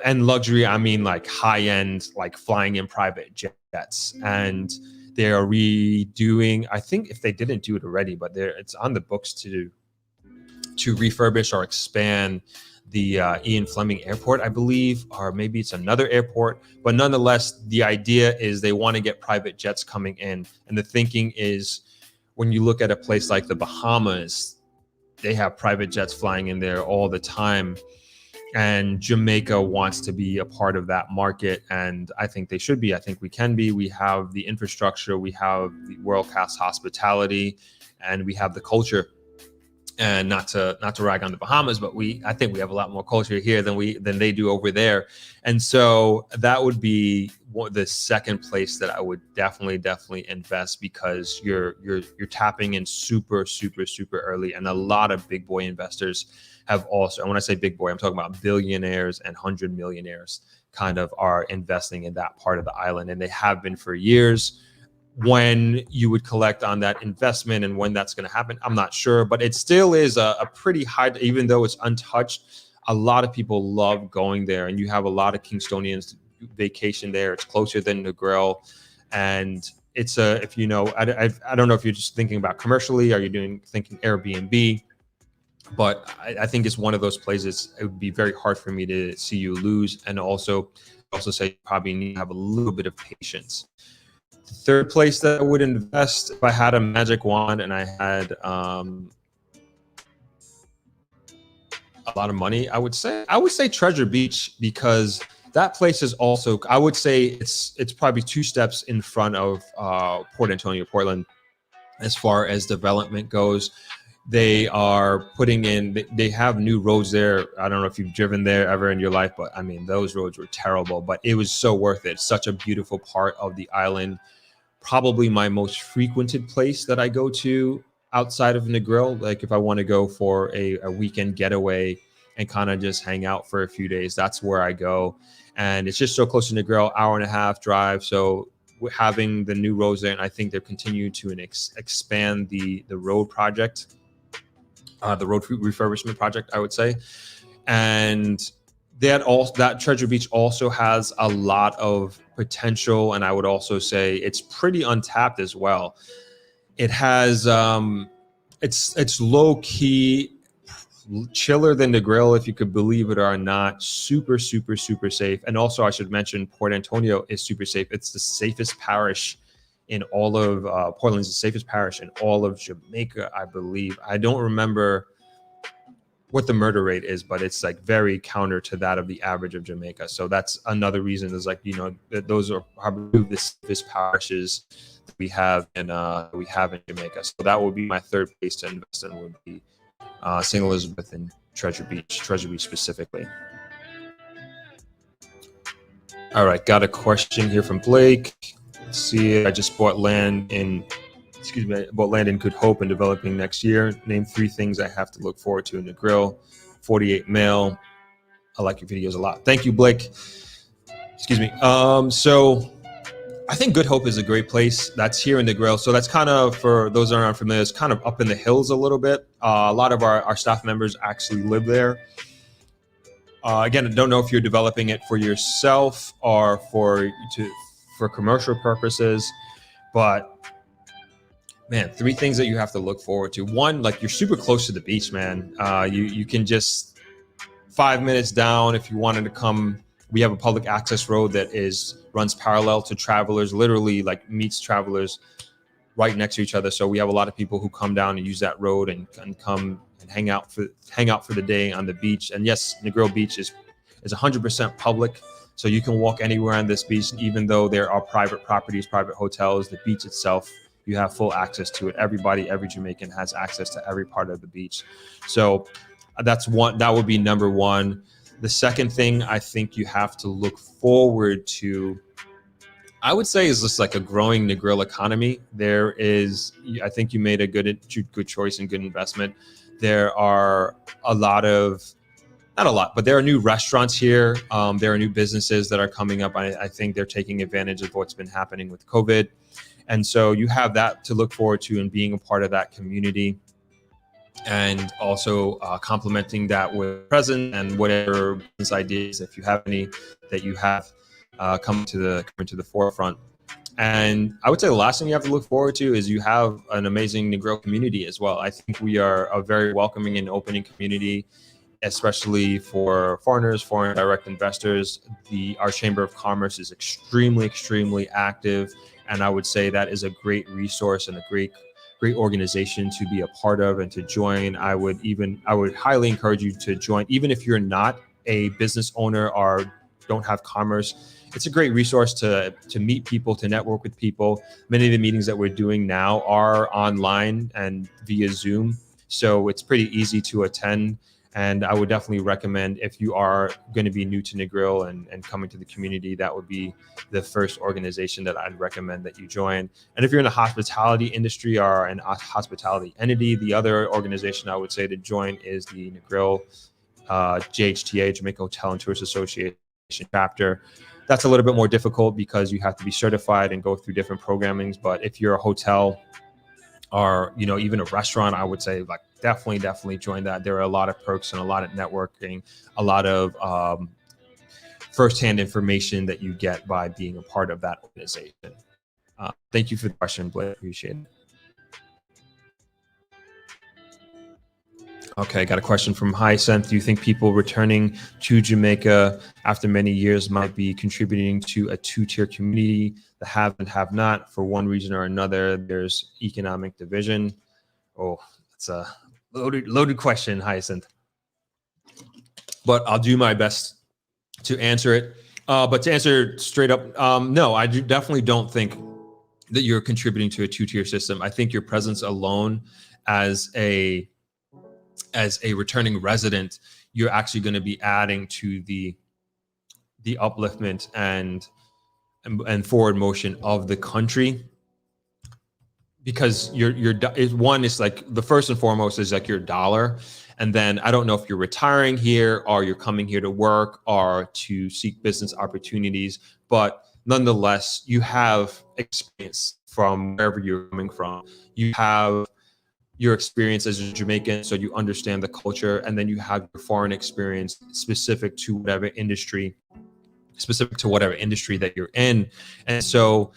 and luxury, I mean like high end, like flying in private jets. And they are redoing, I think if they didn't do it already, but it's on the books to refurbish or expand the Ian Fleming Airport, I believe, or maybe it's another airport. But nonetheless, the idea is they want to get private jets coming in. And the thinking is, when you look at a place like the Bahamas, they have private jets flying in there all the time. And Jamaica wants to be a part of that market, and I think they should be. I think we can be. We have the infrastructure, we have the world-class hospitality, and we have the culture. And not to rag on the Bahamas, but I think we have a lot more culture here than they do over there. And so that would be the second place that I would definitely invest, because you're tapping in super early, and a lot of big boy investors have also, and when I say big boy, I'm talking about billionaires and 100 millionaires kind of are investing in that part of the island, and they have been for years. When you would collect on that investment and when that's going to happen, I'm not sure, but it still is a pretty high, even though it's untouched. A lot of people love going there, and you have a lot of Kingstonians vacation there. It's closer than Negril, and it's if you know, I don't know if you're just thinking about commercially, are you thinking Airbnb? But I think it's one of those places. It would be very hard for me to see you lose, and also say you probably need to have a little bit of patience. Third place that I would invest, if I had a magic wand and I had a lot of money, I would say Treasure Beach, because that place is also, I would say it's probably 2 steps in front of Port Antonio, Portland, as far as development goes. They are putting in, they have new roads there. I don't know if you've driven there ever in your life, but I mean, those roads were terrible, but it was so worth it. Such a beautiful part of the island. Probably my most frequented place that I go to outside of Negril. Like if I want to go for a weekend getaway and kind of just hang out for a few days, that's where I go. And it's just so close to Negril, 1.5-hour drive. So having the new roads there, and I think they're continuing to expand the road project, the road refurbishment project, I would say. And that Treasure Beach also has a lot of potential, and I would also say it's pretty untapped as well. It has it's low key, chiller than Negril, if you could believe it or not. Super safe. And also I should mention Port Antonio is super safe. It's the safest parish in all of Portland's the safest parish in all of Jamaica, I believe. I don't remember what the murder rate is, but it's like very counter to that of the average of Jamaica. So that's another reason, is like, you know, that those are probably the safest parishes that we have in Jamaica. So that would be my third place to invest in, would be St. Elizabeth and Treasure Beach specifically. All right, got a question here from Blake. Let's see, I just bought land in Good Hope and developing next year. Name 3 things I have to look forward to in Negril. 48 male. I like your videos a lot. Thank you, Blake. Excuse me. So I think Good Hope is a great place. That's here in Negril. So that's kind of, for those that aren't familiar, it's kind of up in the hills a little bit. A lot of our staff members actually live there. Again, I don't know if you're developing it for yourself or for commercial purposes, but man, 3 things that you have to look forward to. 1, like, you're super close to the beach, man. You can just 5 minutes down if you wanted to come. We have a public access road that runs parallel to Travelers, literally like meets Travelers right next to each other. So we have a lot of people who come down and use that road and come and hang out for the day on the beach. And yes, Negril Beach is 100% public. So you can walk anywhere on this beach, even though there are private properties, private hotels. The beach itself, you have full access to it. Every Jamaican has access to every part of the beach. So that's one. That would be number 1. The second thing I think you have to look forward to, I would say, is just like a growing Negril economy. I think you made a good choice and good investment. There are not a lot, but there are new restaurants here. There are new businesses that are coming up. I think they're taking advantage of what's been happening with COVID. And so you have that to look forward to, and being a part of that community, and also complementing that with present and whatever business ideas, if you have any, that you have come to the forefront. And I would say the last thing you have to look forward to is you have an amazing Negril community as well. I think we are a very welcoming and opening community, especially for foreigners, foreign direct investors. Our Chamber of Commerce is extremely active. And I would say that is a great resource and a great organization to be a part of and to join. I would highly encourage you to join, even if you're not a business owner or don't have commerce. It's a great resource to meet people, to network with people. Many of the meetings that we're doing now are online and via Zoom. So it's pretty easy to attend. And I would definitely recommend, if you are going to be new to Negril and coming to the community, that would be the first organization that I'd recommend that you join. And if you're in the hospitality industry or an hospitality entity, the other organization I would say to join is the Negril JHTA, Jamaica Hotel and Tourist Association chapter. That's a little bit more difficult because you have to be certified and go through different programmings. But if you're a hotel or even a restaurant, I would say like definitely join that. There are a lot of perks and a lot of networking, a lot of firsthand information that you get by being a part of that organization. Thank you for the question, Blake. Appreciate it. Okay, got a question from Hyacinth. Do you think people returning to Jamaica after many years might be contributing to a two-tier community, the have and have not, for one reason or another? There's economic division. Oh, that's a loaded question, Hyacinth. But I'll do my best to answer it. But to answer straight up, no, I definitely don't think that you're contributing to a two-tier system. I think your presence alone as a returning resident, you're actually going to be adding to the upliftment and forward motion of the country, because your one is like, the first and foremost is like your dollar. And then I don't know if you're retiring here or you're coming here to work or to seek business opportunities, but nonetheless, you have experience from wherever you're coming from. You have your experience as a Jamaican, so you understand the culture, and then you have your foreign experience specific to whatever industry that you're in. And so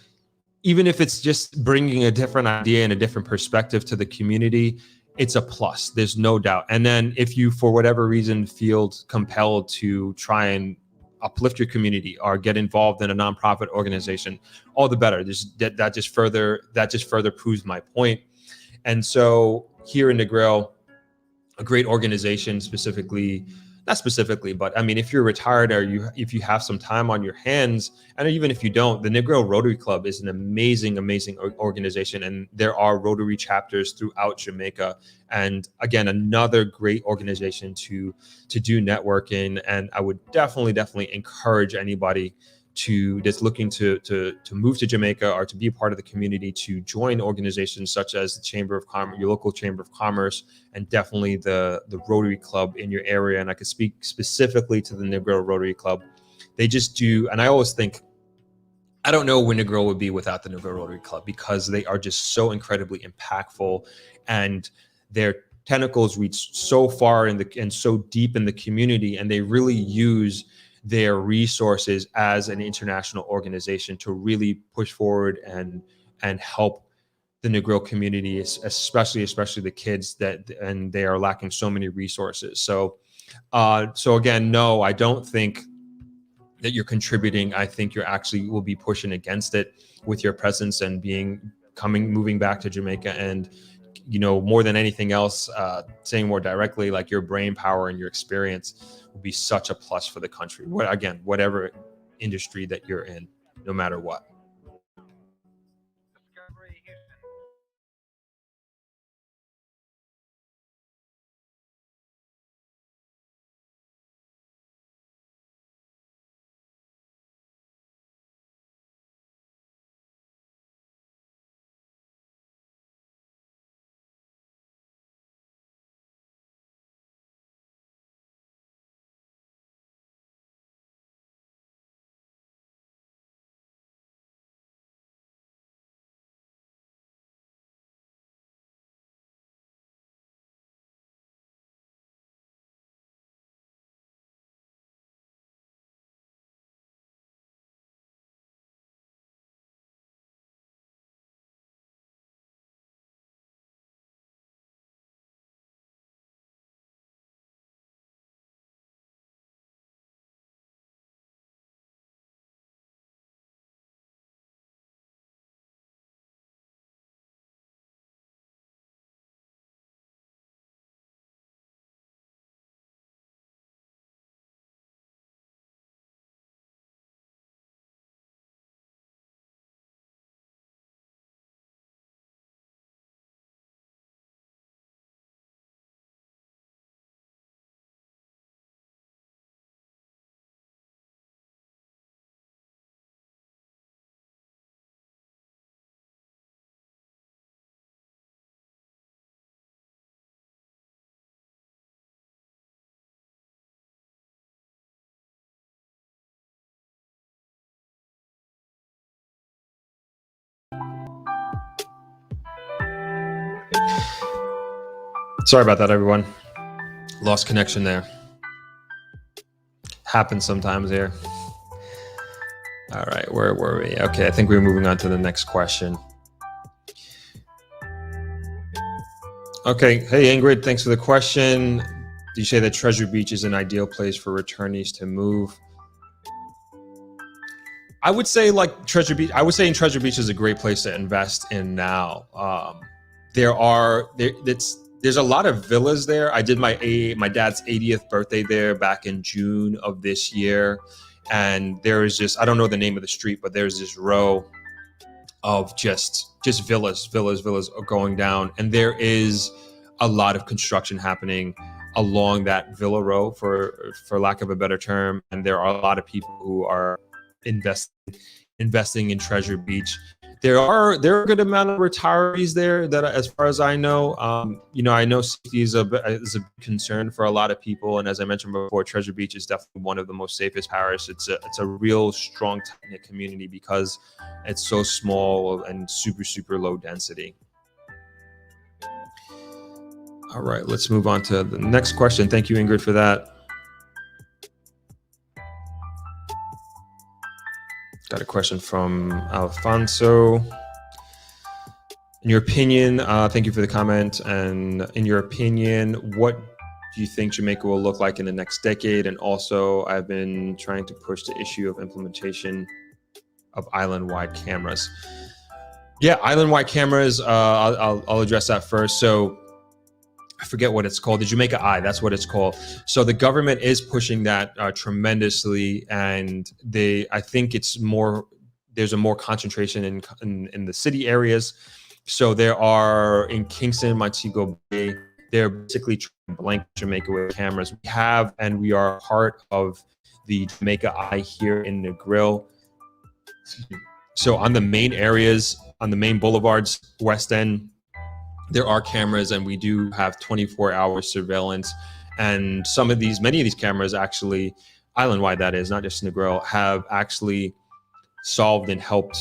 even if it's just bringing a different idea and a different perspective to the community, it's a plus. There's no doubt. And then if you, for whatever reason, feel compelled to try and uplift your community or get involved in a nonprofit organization, all the better. That just further proves my point. And so here in Negril, a great organization, not specifically, but I mean, if you're retired or if you have some time on your hands, and even if you don't, the Negril Rotary Club is an amazing organization, and there are Rotary chapters throughout Jamaica. And again, another great organization to do networking. And I would definitely encourage anybody that's looking to move to Jamaica or to be a part of the community to join organizations such as the Chamber of Commerce, your local Chamber of Commerce, and definitely the Rotary Club in your area. And I could speak specifically to the Negril Rotary Club. They just do, and I always think, I don't know where Negril would be without the Negril Rotary Club, because they are just so incredibly impactful, and their tentacles reach so far and so deep in the community, and they really use their resources as an international organization to really push forward and help the Negril community, especially the kids and they are lacking so many resources. So again, no, I don't think that you're contributing. I think you're actually will be pushing against it with your presence and moving back to Jamaica. And more than anything else, saying more directly, like your brain power and your experience will be such a plus for the country. Whatever industry that you're in, no matter what. Sorry about that, everyone. Lost connection there. Happens sometimes here. All right, where were we? Okay, I think we're moving on to the next question. Okay, hey Ingrid, thanks for the question. Do you say that Treasure Beach is an ideal place for returnees to move? I would say like Treasure Beach. I would say in Treasure Beach is a great place to invest in now. There's a lot of villas there. I did my dad's 80th birthday there back in June of this year, and there is just, I don't know the name of the street, but there's this row of just villas going down, and there is a lot of construction happening along that villa row, for lack of a better term, and there are a lot of people who are investing in Treasure Beach. There are a good amount of retirees there that, as far as I know, I know safety is a concern for a lot of people. And as I mentioned before, Treasure Beach is definitely one of the most safest parishes. It's a real strong, tight-knit community because it's so small and super low density. All right, let's move on to the next question. Thank you, Ingrid, for that. Got a question from Alfonso. In your opinion, thank you for the comment. And in your opinion, what do you think Jamaica will look like in the next decade? And also, I've been trying to push the issue of implementation of island-wide cameras. Yeah, island-wide cameras. I'll address that first. So I forget what it's called. The Jamaica Eye, that's what it's called. So the government is pushing that tremendously, and I think there's a more concentration in the city areas. So there are in Kingston, Montego Bay, they're basically trying to blank Jamaica with cameras. We are part of the Jamaica Eye here in Negril. So on the main areas, on the main boulevards, West End, there are cameras, and we do have 24-hour surveillance. And many of these cameras actually, island-wide that is, not just Negril, have actually solved and helped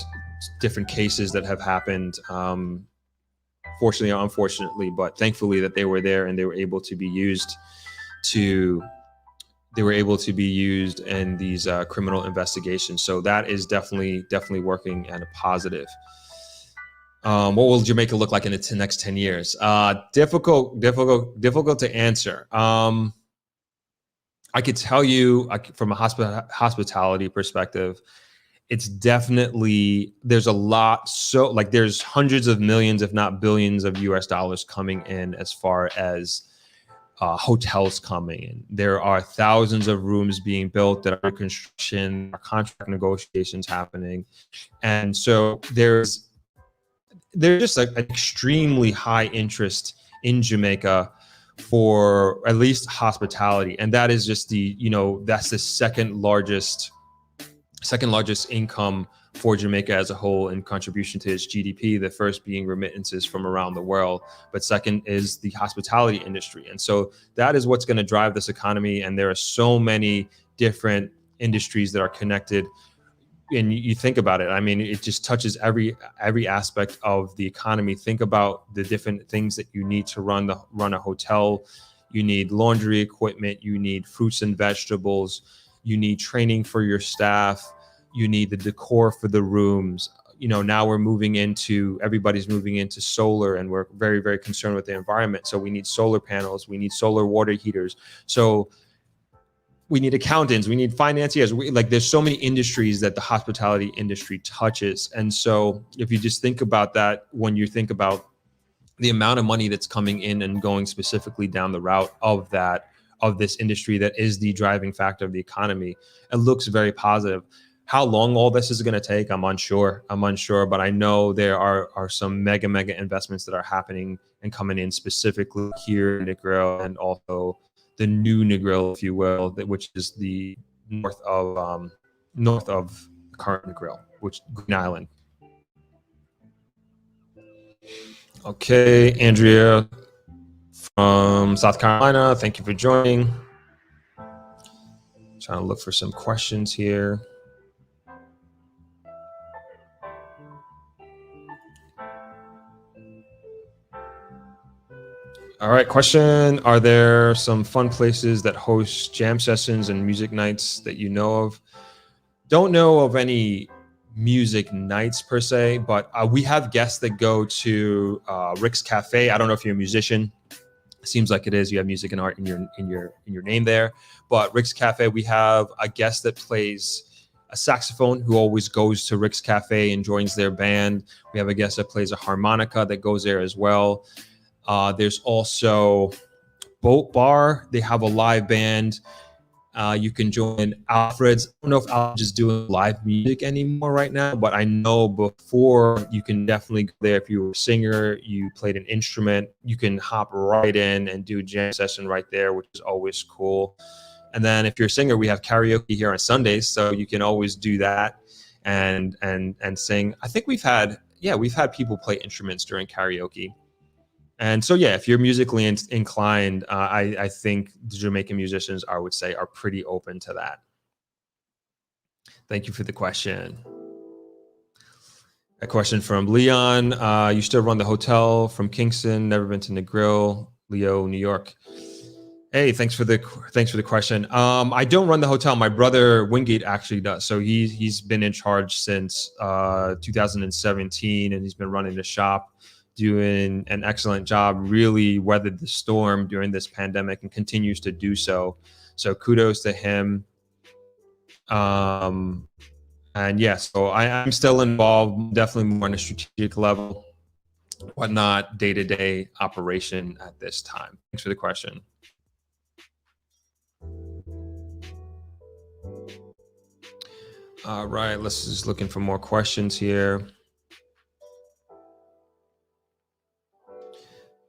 different cases that have happened, fortunately or unfortunately, but thankfully that they were there and they were able to be used in these criminal investigations. So that is definitely working and a positive. What will Jamaica look like in the next 10 years? Difficult to answer. I could tell you from a hospitality perspective, it's definitely, there's a lot. So like there's hundreds of millions, if not billions of US dollars coming in as far as hotels coming in. There are thousands of rooms being built that are under construction, contract negotiations happening. And so there's just an extremely high interest in Jamaica for at least hospitality. And that is just that's the second largest income for Jamaica as a whole in contribution to its GDP, the first being remittances from around the world, but second is the hospitality industry. And so that is what's going to drive this economy. And there are so many different industries that are connected. And you think about it, I mean, it just touches every aspect of the economy. Think about the different things that you need to run a hotel. You need laundry equipment, you need fruits and vegetables, you need training for your staff, you need the decor for the rooms. Now everybody's moving into solar, and we're very, very concerned with the environment. So we need solar panels, we need solar water heaters. So we need accountants, we need financiers. There's so many industries that the hospitality industry touches. And so if you just think about that, when you think about the amount of money that's coming in and going specifically down the route of this industry that is the driving factor of the economy, it looks very positive. How long all this is going to take, I'm unsure, but I know there are some mega investments that are happening and coming in specifically here in Negril, and also the new Negril, if you will, which is the north of current Negril, which Green Island. Okay, Andrea from South Carolina, thank you for joining. Trying to look for some questions here. All right, question. Are there some fun places that host jam sessions and music nights that you know of? Don't know of any music nights per se, but we have guests that go to Rick's Cafe. I don't know if you're a musician. Seems like it is. You have music and art in your name there. But Rick's Cafe, we have a guest that plays a saxophone who always goes to Rick's Cafe and joins their band. We have a guest that plays a harmonica that goes there as well. There's also Boat Bar. They have a live band. You can join Alfred's. I don't know if Alfred's is doing live music anymore right now, but I know before you can definitely go there if you were a singer, you played an instrument, you can hop right in and do a jam session right there, which is always cool. And then if you're a singer, we have karaoke here on Sundays, so you can always do that and sing. I think we've had people play instruments during karaoke. And so, yeah, if you're musically inclined, I think the Jamaican musicians, I would say, are pretty open to that. Thank you for the question. A question from Leon. You still run the hotel from Kingston, never been to Negril, Leo, New York. Hey, thanks for the question. I don't run the hotel. My brother Wingate actually does. So he's been in charge since 2017, and he's been running the shop, doing an excellent job, really weathered the storm during this pandemic and continues to do so. So kudos to him. And yeah, so I'm still involved, definitely more on a strategic level, but not day-to-day operation at this time. Thanks for the question. All right, let's just looking for more questions here.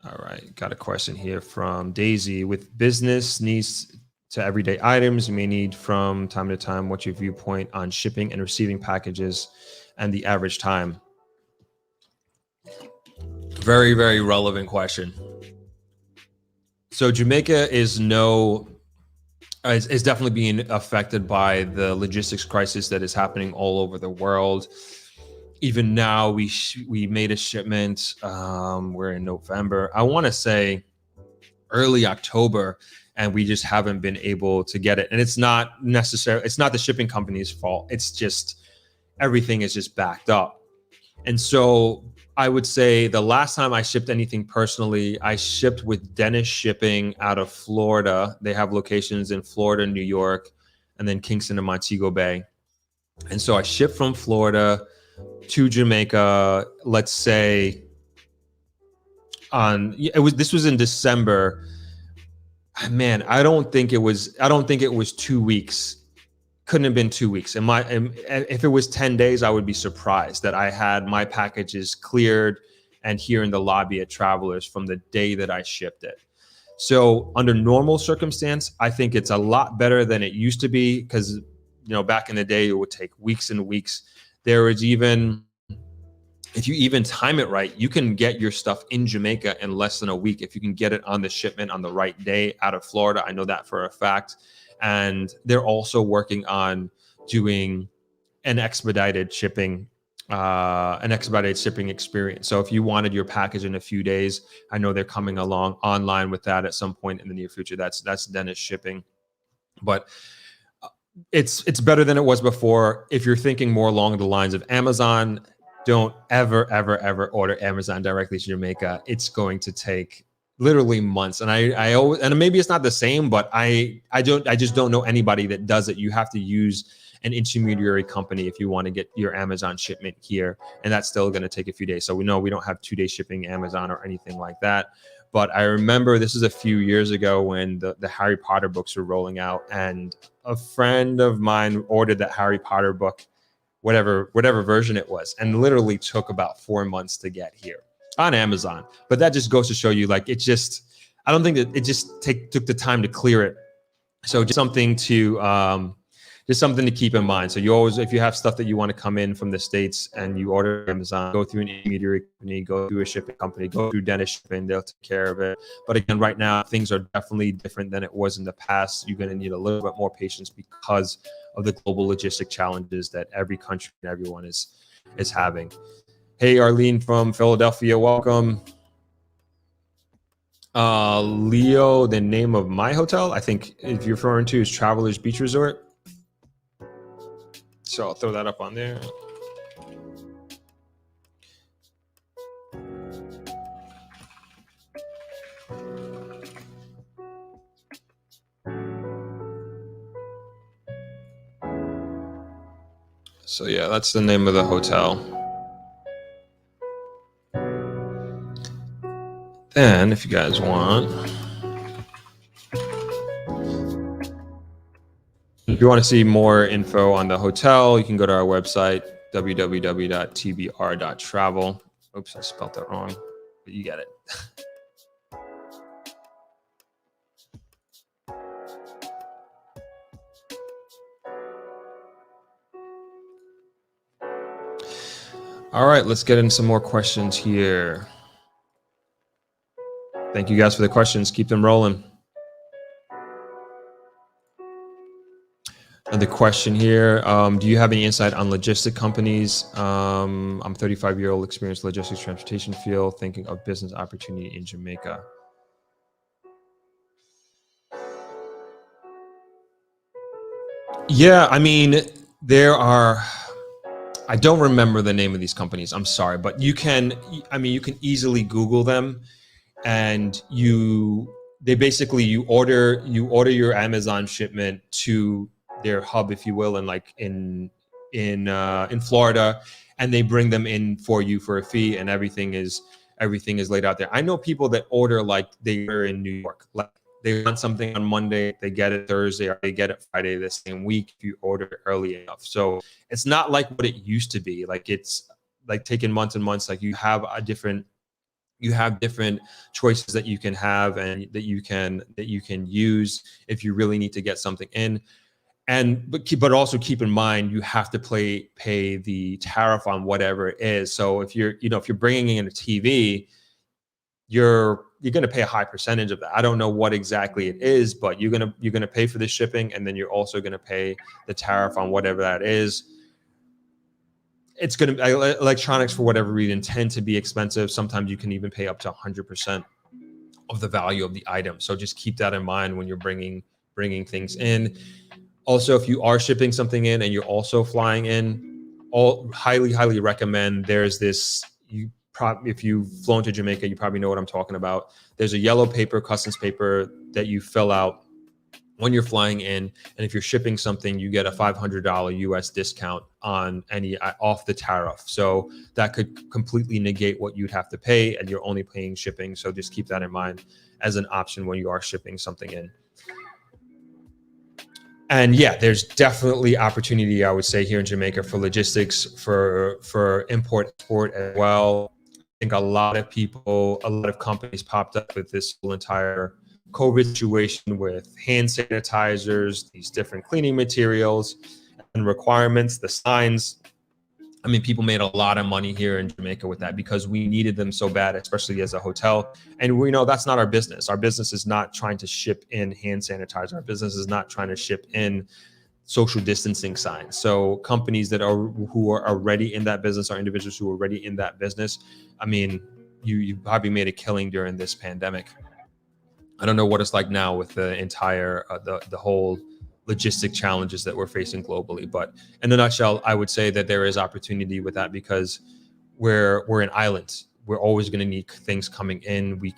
All right, got a question here from Daisy. With business needs to everyday items, you may need from time to time. What's your viewpoint on shipping and receiving packages and the average time? Very, very relevant question. So Jamaica is definitely being affected by the logistics crisis that is happening all over the world. Even now, we made a shipment. We're in November. I want to say early October, and we just haven't been able to get it. And it's not the shipping company's fault. It's just everything is just backed up. And so I would say the last time I shipped anything personally, I shipped with Dennis Shipping out of Florida. They have locations in Florida, New York, and then Kingston and Montego Bay. And so I shipped from Florida to Jamaica, let's say this was in December. Man, I don't think it was 2 weeks. Couldn't have been 2 weeks. And if it was 10 days, I would be surprised that I had my packages cleared and here in the lobby at Travelers from the day that I shipped it. So under normal circumstance, I think it's a lot better than it used to be, because back in the day, it would take weeks and weeks. There is even, if you even time it right, you can get your stuff in Jamaica in less than a week if you can get it on the shipment on the right day out of Florida. I know that for a fact. And they're also working on doing an expedited shipping experience. So if you wanted your package in a few days, I know they're coming along online with that at some point in the near future. That's Dennis Shipping. But it's better than it was before. If you're thinking more along the lines of Amazon, don't ever order Amazon directly to Jamaica. It's going to take literally months. And I always, and maybe it's not the same, but I just don't know anybody that does it. You have to use an intermediary company if you want to get your Amazon shipment here, and that's still going to take a few days. So we know we don't have 2-day shipping Amazon or anything like that. But I remember this is a few years ago when the Harry Potter books were rolling out, and a friend of mine ordered that Harry Potter book, whatever version it was, and literally took about 4 months to get here on Amazon. But that just goes to show you, like, I don't think that it just took the time to clear it. So just something to keep in mind. So you always, if you have stuff that you want to come in from the States and you order Amazon, go through an intermediary company, go through a shipping company, go through Dennis Shipping, they'll take care of it. But again, right now, things are definitely different than it was in the past. You're going to need a little bit more patience because of the global logistic challenges that every country and everyone is having. Hey, Arlene from Philadelphia, welcome. Leo, the name of my hotel, I think if you're referring to is Travelers Beach Resort. So I'll throw that up on there. So yeah, that's the name of the hotel. Then if you guys want, if you want to see more info on the hotel, you can go to our website, www.tbr.travel. Oops, I spelled that wrong, but you get it. All right, let's get into some more questions here. Thank you guys for the questions. Keep them rolling. Another question here. Do you have any insight on logistic companies? I'm a 35-year-old experienced logistics transportation field, thinking of business opportunity in Jamaica. Yeah, I mean, there are, I don't remember the name of these companies. I'm sorry, but you can easily Google them, and they basically, you order your Amazon shipment to their hub, if you will, and like in Florida, and they bring them in for you for a fee, and everything is laid out there. I know people that order like they are in New York, like they want something on Monday, they get it Thursday, or they get it Friday the same week if you order it early enough. So it's not like what it used to be. Like it's like taking months and months. Like you have different choices that you can have and that you can use if you really need to get something in. And but also keep in mind, you have to pay the tariff on whatever it is. So if you're bringing in a TV, you're going to pay a high percentage of that. I don't know what exactly it is, but you're going to pay for the shipping, and then you're also going to pay the tariff on whatever that is. It's going to, electronics for whatever reason tend to be expensive. Sometimes you can even pay up to 100% of the value of the item. So just keep that in mind when you're bringing things in. Also, if you are shipping something in and you're also flying in, highly recommend, there's this, if you've flown to Jamaica, you probably know what I'm talking about. There's a yellow paper, customs paper, that you fill out when you're flying in, and if you're shipping something, you get a $500 US discount on any off the tariff. So that could completely negate what you'd have to pay, and you're only paying shipping. So just keep that in mind as an option when you are shipping something in. And yeah, there's definitely opportunity, I would say, here in Jamaica for logistics, for import export as well. I think a lot of companies popped up with this whole entire COVID situation with hand sanitizers, these different cleaning materials and requirements, the signs. I mean, people made a lot of money here in Jamaica with that because we needed them so bad, especially as a hotel. And we know that's not our business. Our business is not trying to ship in hand sanitizer. Our business is not trying to ship in social distancing signs. So companies who are already in that business, are individuals who are already in that business. I mean, you probably made a killing during this pandemic. I don't know what it's like now with the entire the whole logistic challenges that we're facing globally, but in a nutshell, I would say that there is opportunity with that because we're an island. We're always going to need things coming in. We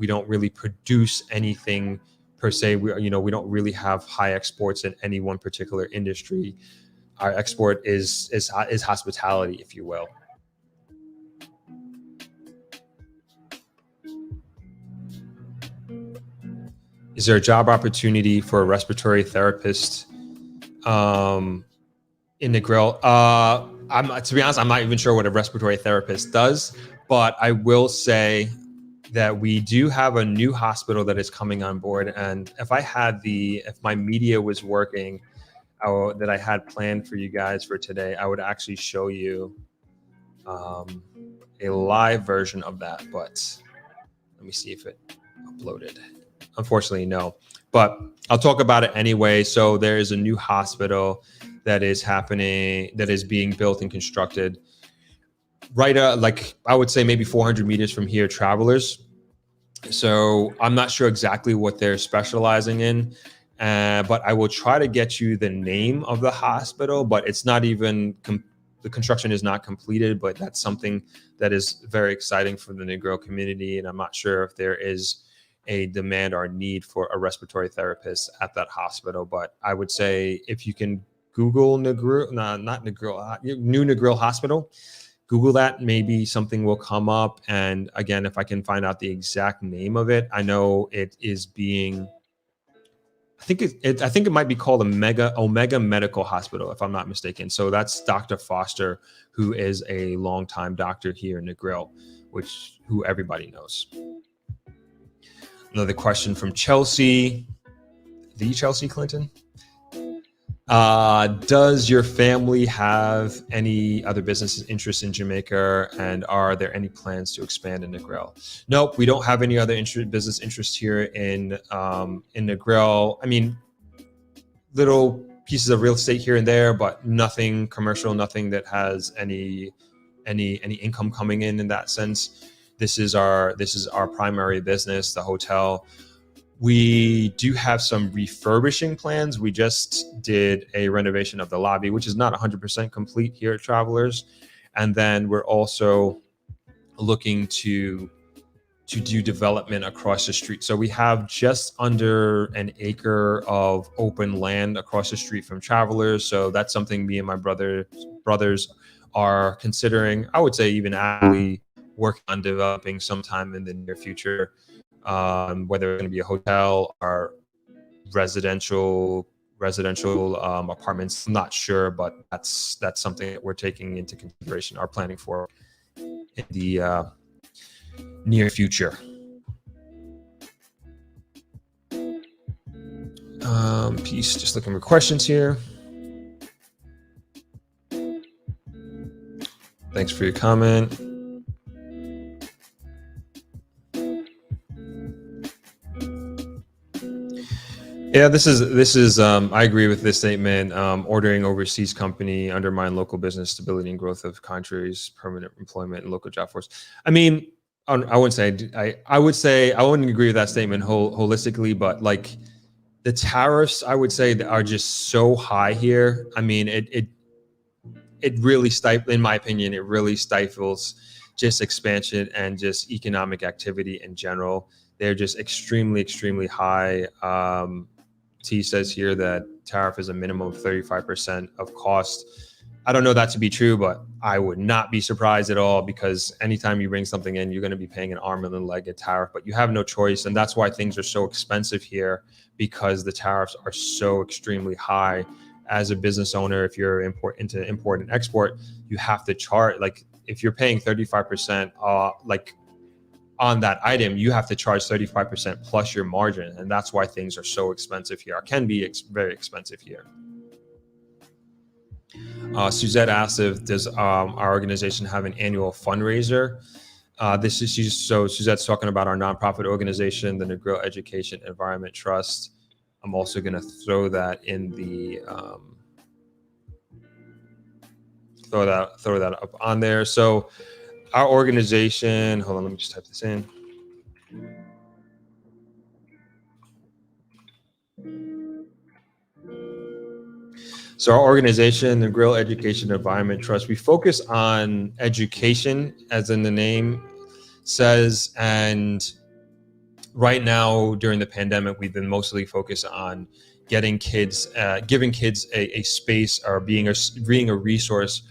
don't really produce anything per se. We don't really have high exports in any one particular industry. Our export is hospitality, if you will. Is there a job opportunity for a respiratory therapist in Negril? To be honest, I'm not even sure what a respiratory therapist does, but I will say that we do have a new hospital that is coming on board. And if my media was working, that I had planned for you guys for today, I would actually show you a live version of that. But let me see if it uploaded. Unfortunately, no, but I'll talk about it anyway. So there is a new hospital that is happening, that is being built and constructed right, like I would say maybe 400 meters from here, Travelers. So I'm not sure exactly what they're specializing in, but I will try to get you the name of the hospital. But it's not even the construction is not completed. But that's something that is very exciting for the Negril community, and I'm not sure if there is a demand or need for a respiratory therapist at that hospital. But I would say if you can Google Negril, no, not Negril, New Negril Hospital, Google that, maybe something will come up. And again, if I can find out the exact name of it, I know it is being, I think it might be called Omega Medical Hospital, if I'm not mistaken. So that's Dr. Foster, who is a longtime doctor here in Negril, who everybody knows. Another question from Chelsea, the Chelsea Clinton. Does your family have any other business interests in Jamaica, and are there any plans to expand in Negril? Nope, we don't have any other business interests here in Negril. I mean, little pieces of real estate here and there, but nothing commercial, nothing that has any income coming in that sense. This is our primary business, the hotel. We do have some refurbishing plans. We just did a renovation of the lobby, which is not 100% complete here at Travelers. And then we're also looking to do development across the street. So we have just under an acre of open land across the street from Travelers. So that's something me and my brothers are considering. I would say even actively working on developing sometime in the near future. Whether it's going to be a hotel or residential apartments, I'm not sure, but that's something that we're taking into consideration, are planning for in the near future. Peace. Just looking for questions here. Thanks for your comment. Yeah, this is I agree with this statement. Ordering overseas company undermine local business stability and growth of countries, permanent employment and local job force. I mean, I wouldn't say I would say I wouldn't agree with that statement holistically, but like the tariffs, I would say, that are just so high here. I mean, it really stifles, in my opinion, it really stifles just expansion and just economic activity in general. They're just extremely high. T says here that tariff is a minimum of 35% of cost. I don't know that to be true, but I would not be surprised at all, because anytime you bring something in, you're going to be paying an arm and a leg tariff, but you have no choice. And that's why things are so expensive here, because the tariffs are so extremely high. As a business owner, if you're into import and export, you have to charge, like if you're paying 35%, like on that item, you have to charge 35% plus your margin. And that's why things are so expensive here, or can be very expensive here. Suzette asked if does our organization have an annual fundraiser? Suzette's talking about our nonprofit organization, the Negril Education Environment Trust. I'm also going to throw that in the throw that up on there. So our organization, hold on, let me just type this in. So our organization, the Negril Education Environment Trust, we focus on education, as in the name says. And right now, during the pandemic, we've been mostly focused on giving kids a space, or being a resource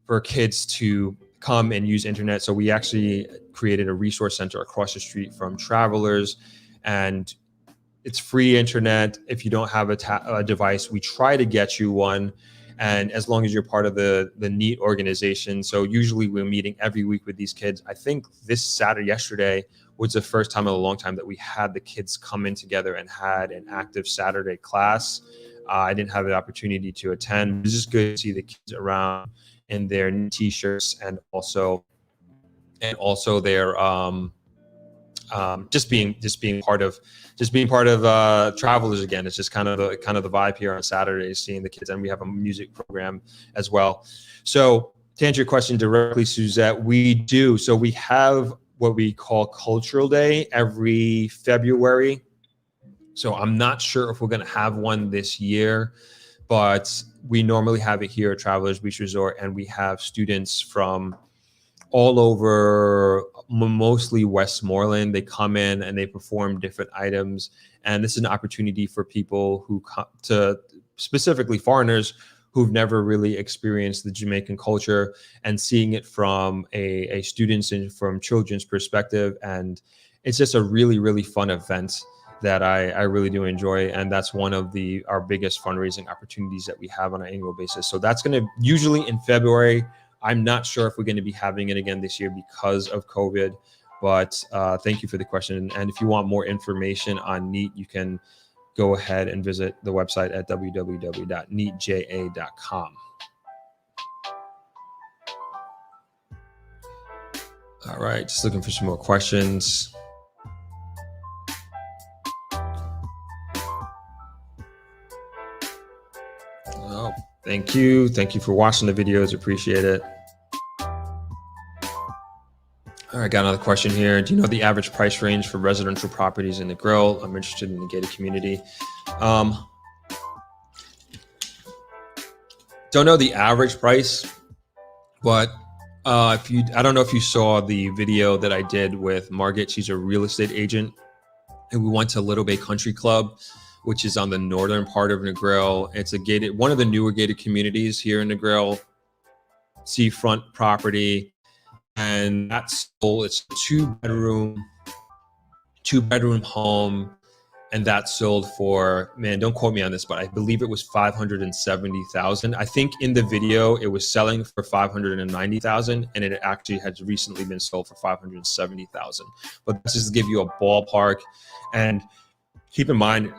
for kids to come and use internet. So we actually created a resource center across the street from Travelers, and it's free internet. If you don't have a device, we try to get you one. And as long as you're part of the NEAT organization. So usually we're meeting every week with these kids. I think yesterday was the first time in a long time that we had the kids come in together and had an active Saturday class. I didn't have the opportunity to attend. It's just good to see the kids around in their t-shirts, and also their just being part of Travelers again. It's just kind of the vibe here on Saturdays, seeing the kids, and we have a music program as well. So to answer your question directly, Suzette, we do. So we have what we call Cultural Day every February. So I'm not sure if we're going to have one this year, but we normally have it here at Travelers Beach Resort, and we have students from all over, mostly Westmoreland. They come in and they perform different items. And this is an opportunity for people who come to, specifically foreigners, who've never really experienced the Jamaican culture, and seeing it from a student's and from children's perspective. And it's just a really, really fun event that I really do enjoy. And that's one of our biggest fundraising opportunities that we have on an annual basis. So that's going to usually in February. I'm not sure if we're going to be having it again this year because of COVID, but thank you for the question. And if you want more information on NEAT, you can go ahead and visit the website at www.neatja.com. All right, just looking for some more questions. Oh, thank you. Thank you for watching the videos. Appreciate it. All right, got another question here. Do you know the average price range for residential properties in Negril? I'm interested in the gated community. Don't know the average price, but I don't know if you saw the video that I did with Margaret. She's a real estate agent, and we went to Little Bay Country Club, which is on the northern part of Negril. It's one of the newer gated communities here in Negril, seafront property. And that's sold. It's a two-bedroom home, and that sold for, man, don't quote me on this, but I believe it was $570,000. I think in the video it was selling for $590,000, and it actually has recently been sold for $570,000. But this is to give you a ballpark, and keep in mind,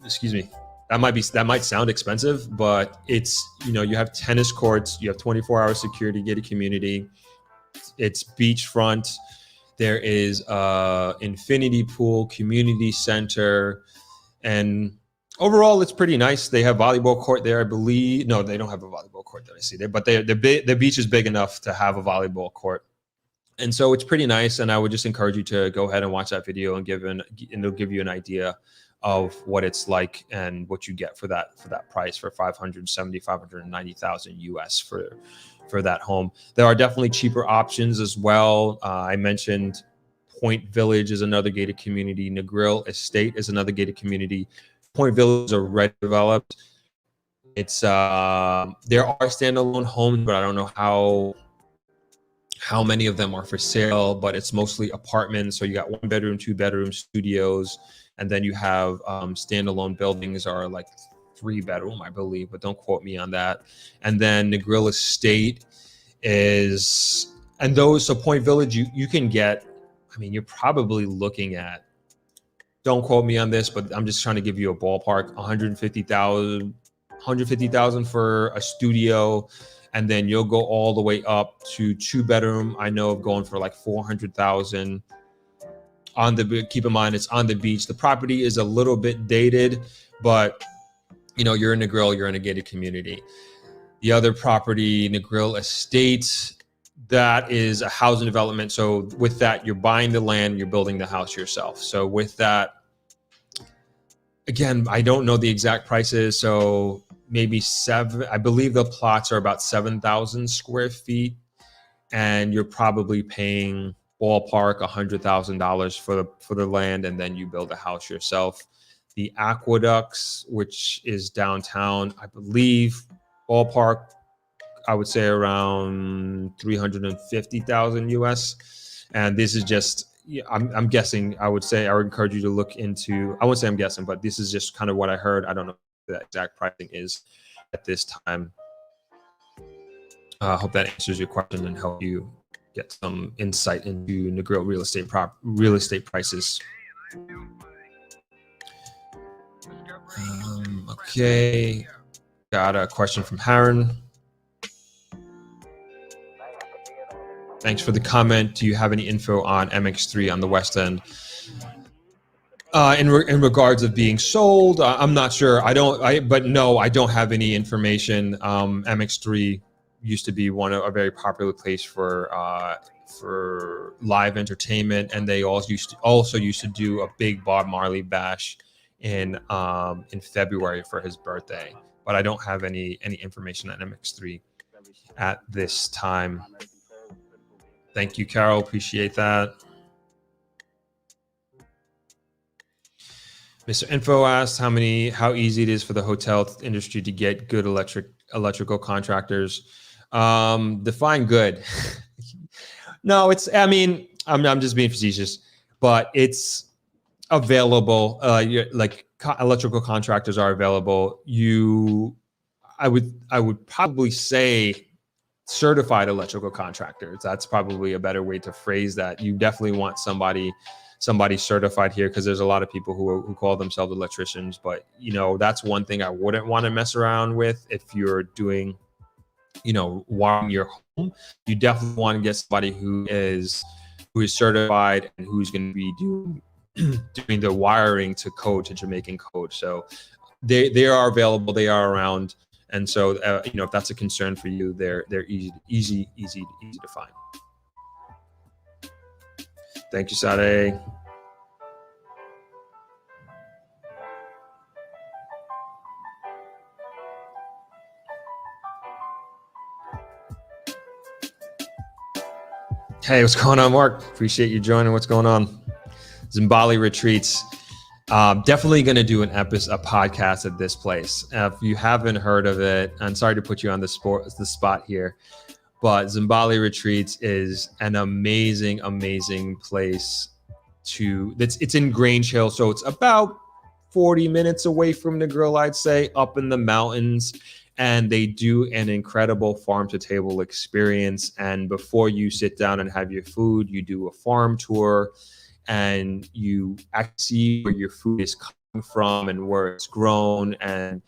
excuse me, that might sound expensive, but it's, you have tennis courts, you have 24-hour security, gated community. It's beachfront. There is infinity pool, community center, and overall it's pretty nice. They have volleyball court there, I believe. No, they don't have a volleyball court that I see there, but the beach is big enough to have a volleyball court, and so it's pretty nice. And I would just encourage you to go ahead and watch that video, and it'll give you an idea of what it's like and what you get for that price, for $590,000 US for that home. There are definitely cheaper options as well. I mentioned Point Village is another gated community. Negril Estate is another gated community. Point Village are red developed. It's there are standalone homes, but I don't know how many of them are for sale, but it's mostly apartments. So you got 1-bedroom, 2-bedroom studios, and then you have standalone buildings are like 3-bedroom, I believe, but don't quote me on that. And then Negril Estate is, and those, so Point Village, you can get, I mean, you're probably looking at, don't quote me on this, but I'm just trying to give you a ballpark, $150,000 for a studio. And then you'll go all the way up to 2-bedroom. I know of going for like $400,000 keep in mind, it's on the beach. The property is a little bit dated, but you're in Negril, you're in a gated community. The other property, Negril Estate, that is a housing development. So with that, you're buying the land, you're building the house yourself. So with that, again, I don't know the exact prices. So maybe I believe the plots are about 7,000 square feet, and you're probably paying ballpark $100,000 for the land, and then you build a house yourself. The Aqueducts, which is downtown, I believe ballpark, I would say around 350,000 US. And this is just, I'm guessing. I would encourage you to look into, I wouldn't say I'm guessing, but this is just kind of what I heard. I don't know what the exact pricing is at this time. I hope that answers your question and help you get some insight into Negril real estate prices. Okay, got a question from Harren. Thanks for the comment. Do you have any info on MX3 on the West End? In regards of being sold, I'm not sure. But no, I don't have any information. MX3 used to be a very popular place for live entertainment, and they also used to do a big Bob Marley bash in February for his birthday. But I don't have any information on MX3 at this time. Thank you, Carol. Appreciate that. Mr. Info asked how easy it is for the hotel industry to get good electrical contractors. Define good. No, I'm just being facetious, but it's available. Electrical contractors are available. I would probably say certified electrical contractors. That's probably a better way to phrase that. You definitely want somebody certified here, because there's a lot of people who call themselves electricians, but that's one thing I wouldn't want to mess around with. If you're doing wiring your home, you definitely want to get somebody who is certified and who's going to be doing the wiring to Jamaican code. So they are available, they are around, and so if that's a concern for you, they're easy to find. Thank you, Sade. Hey, what's going on, Mark? Appreciate you joining. What's going on? Zimbali Retreats. Definitely going to do a podcast at this place. If you haven't heard of it, I'm sorry to put you on the spot here, but Zimbali Retreats is an amazing place it's in Grange Hill, so it's about 40 minutes away from Negril, I'd say, up in the mountains. And they do an incredible farm to table experience. And before you sit down and have your food, you do a farm tour, and you actually see where your food is coming from and where it's grown. And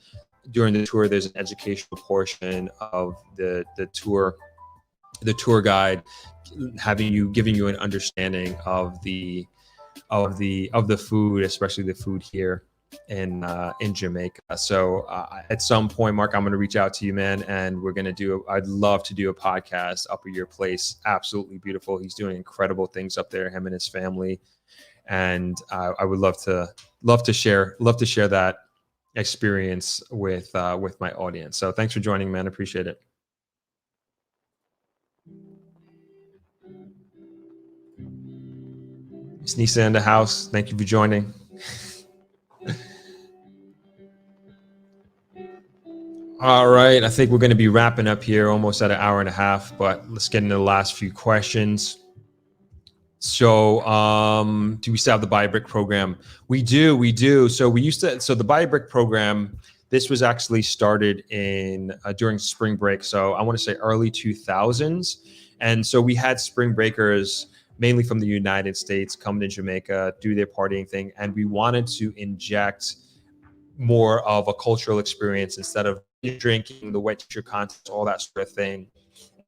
during the tour, there's an educational portion of the tour. The tour guide giving you an understanding of the food, especially the food here in Jamaica. So at some point, Mark, I'm going to reach out to you, man, and I'd love to do a podcast up at your place. Absolutely beautiful. He's doing incredible things up there, him and his family. And I would love to share that experience with my audience. So thanks for joining, man. Appreciate it. Miss Nisa in the house. Thank you for joining. All right, I think we're going to be wrapping up here, almost at an hour and a half, but let's get into the last few questions. So do we still have the Buy a Brick program? We do. So the Buy a Brick program, this was actually started during spring break. So I want to say early 2000s. And so we had spring breakers mainly from the United States come to Jamaica, do their partying thing. And we wanted to inject more of a cultural experience instead of drinking, the wet t-shirt contest, all that sort of thing.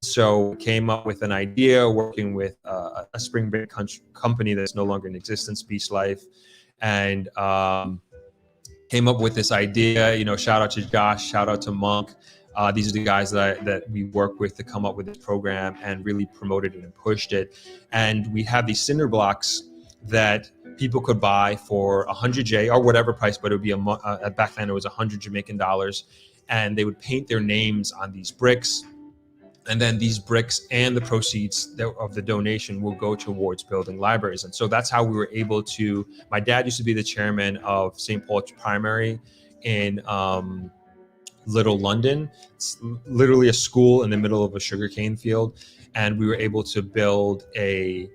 So we came up with an idea, working with a spring break company that's no longer in existence, Beach Life, and came up with this idea. Shout out to Josh, shout out to Monk. These are the guys that we work with to come up with this program and really promoted it and pushed it. And we have these cinder blocks that people could buy for 100 J or whatever price, but it would be back then it was 100 Jamaican dollars, and they would paint their names on these bricks. And then these bricks and the proceeds of the donation will go towards building libraries. And so that's how we were able to, my dad used to be the chairman of St. Paul's Primary in Little London. It's literally a school in the middle of a sugarcane field. And we were able to build a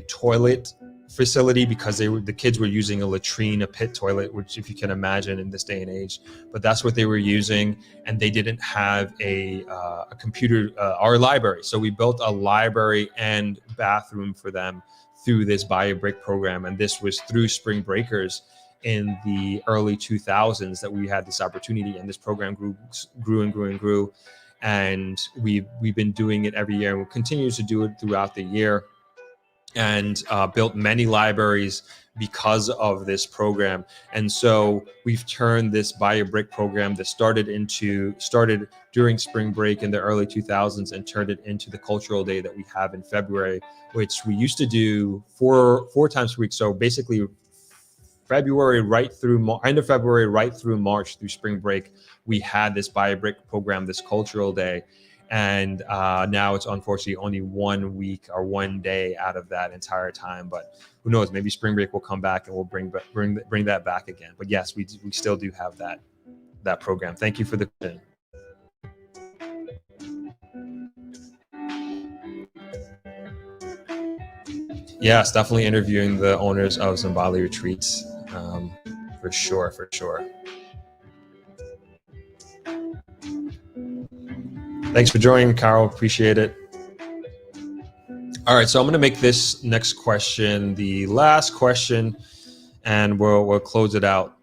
toilet facility because the kids were using a pit toilet, which if you can imagine in this day and age, but that's what they were using, and they didn't have a computer or library. So we built a library and bathroom for them through this Buy a Brick program, and this was through Spring Breakers in the early 2000s that we had this opportunity, and this program grew, and we've been doing it every year, and we'll continue to do it throughout the year. And built many libraries, because of this program. And so we've turned this Buy a Brick program that started during spring break in the early 2000s and turned it into the cultural day that we have in February, which we used to do four times a week. So basically February right through end of February right through March through spring break, we had this Buy a Brick program, this cultural day. And now it's unfortunately only 1 week or 1 day out of that entire time. But who knows? Maybe spring break will come back and we'll bring that back again. But yes, we still do have that program. Thank you for the question. Yes, definitely interviewing the owners of Zimbali Retreats, for sure. Thanks for joining, Carol. Appreciate it. All right, so I'm going to make this next question the last question, and we'll close it out.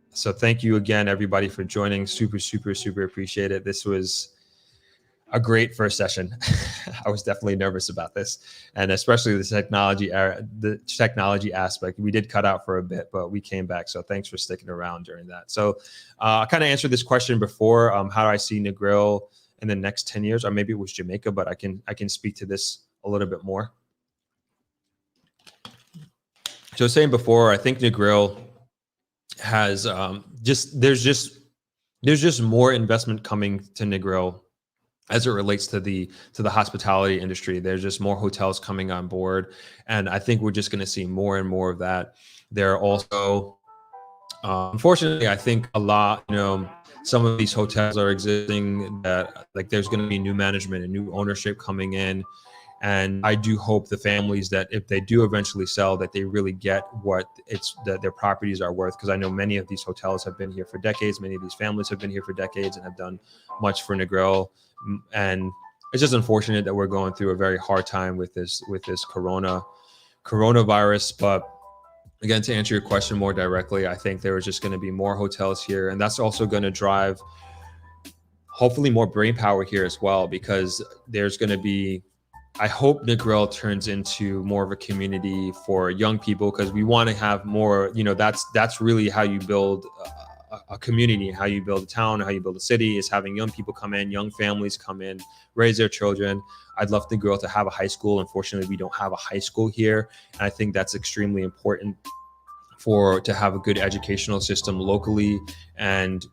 So thank you again, everybody, for joining. Super appreciate it. This was a great first session. I was definitely nervous about this, and especially the technology aspect. We did cut out for a bit, but we came back. So thanks for sticking around during that. So I kind of answered this question before. How do I see Negril in the next 10 years? Or maybe it was Jamaica, but I can speak to this a little bit more. So saying before, I think Negril has there's just more investment coming to Negril as it relates to the hospitality industry. There's just more hotels coming on board, and I think we're just going to see more and more of that. There are also, unfortunately, I think a lot, some of these hotels are existing that like there's going to be new management and new ownership coming in. And I do hope the families that if they do eventually sell, that they really get what that their properties are worth. Because I know many of these hotels have been here for decades. Many of these families have been here for decades and have done much for Negril. And it's just unfortunate that we're going through a very hard time with this coronavirus. But again, to answer your question more directly, I think there is just going to be more hotels here, and that's also going to drive hopefully more brain power here as well, because there's going to be, I hope Negril turns into more of a community for young people, because we want to have more, that's really how you build a community, how you build a town, how you build a city, is having young people come in, young families come in, raise their children. I'd love Negril to have a high school. Unfortunately, we don't have a high school here. And I think that's extremely important to have a good educational system locally. And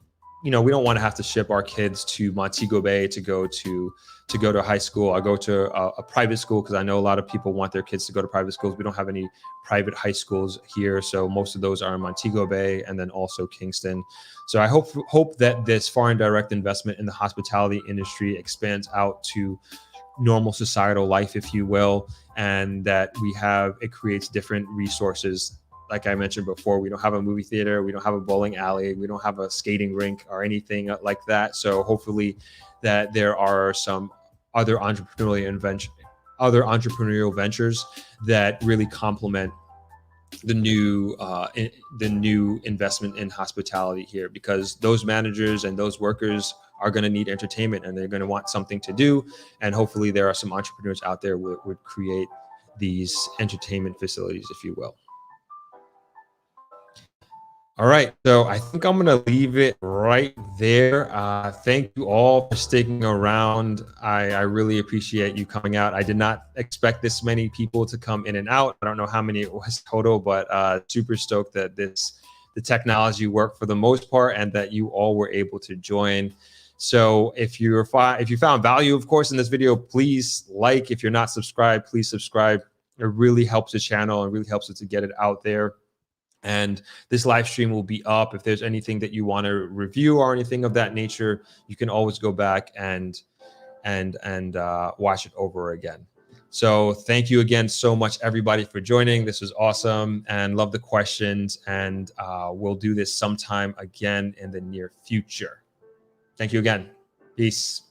we don't want to have to ship our kids to Montego Bay to go to high school. I go to a private school because I know a lot of people want their kids to go to private schools. We don't have any private high schools here, so most of those are in Montego Bay and then also Kingston. So I hope that this foreign direct investment in the hospitality industry expands out to normal societal life, if you will, and that it creates different resources. Like I mentioned before, we don't have a movie theater, we don't have a bowling alley, we don't have a skating rink or anything like that. So hopefully that there are some other entrepreneurial ventures that really complement the new investment in hospitality here, because those managers and those workers are going to need entertainment and they're going to want something to do. And hopefully there are some entrepreneurs out there who would create these entertainment facilities, if you will. All right, so I think I'm gonna leave it right there. Thank you all for sticking around. I really appreciate you coming out. I did not expect this many people to come in and out. I don't know how many it was total, but super stoked that the technology worked for the most part and that you all were able to join. So if you found value, of course, in this video, please like. If you're not subscribed, please subscribe. It really helps the channel and really helps us to get it out there. And this live stream will be up. If there's anything that you want to review or anything of that nature, you can always go back and watch it over again. So thank you again so much, everybody, for joining. This was awesome and love the questions. And we'll do this sometime again in the near future. Thank you again. Peace.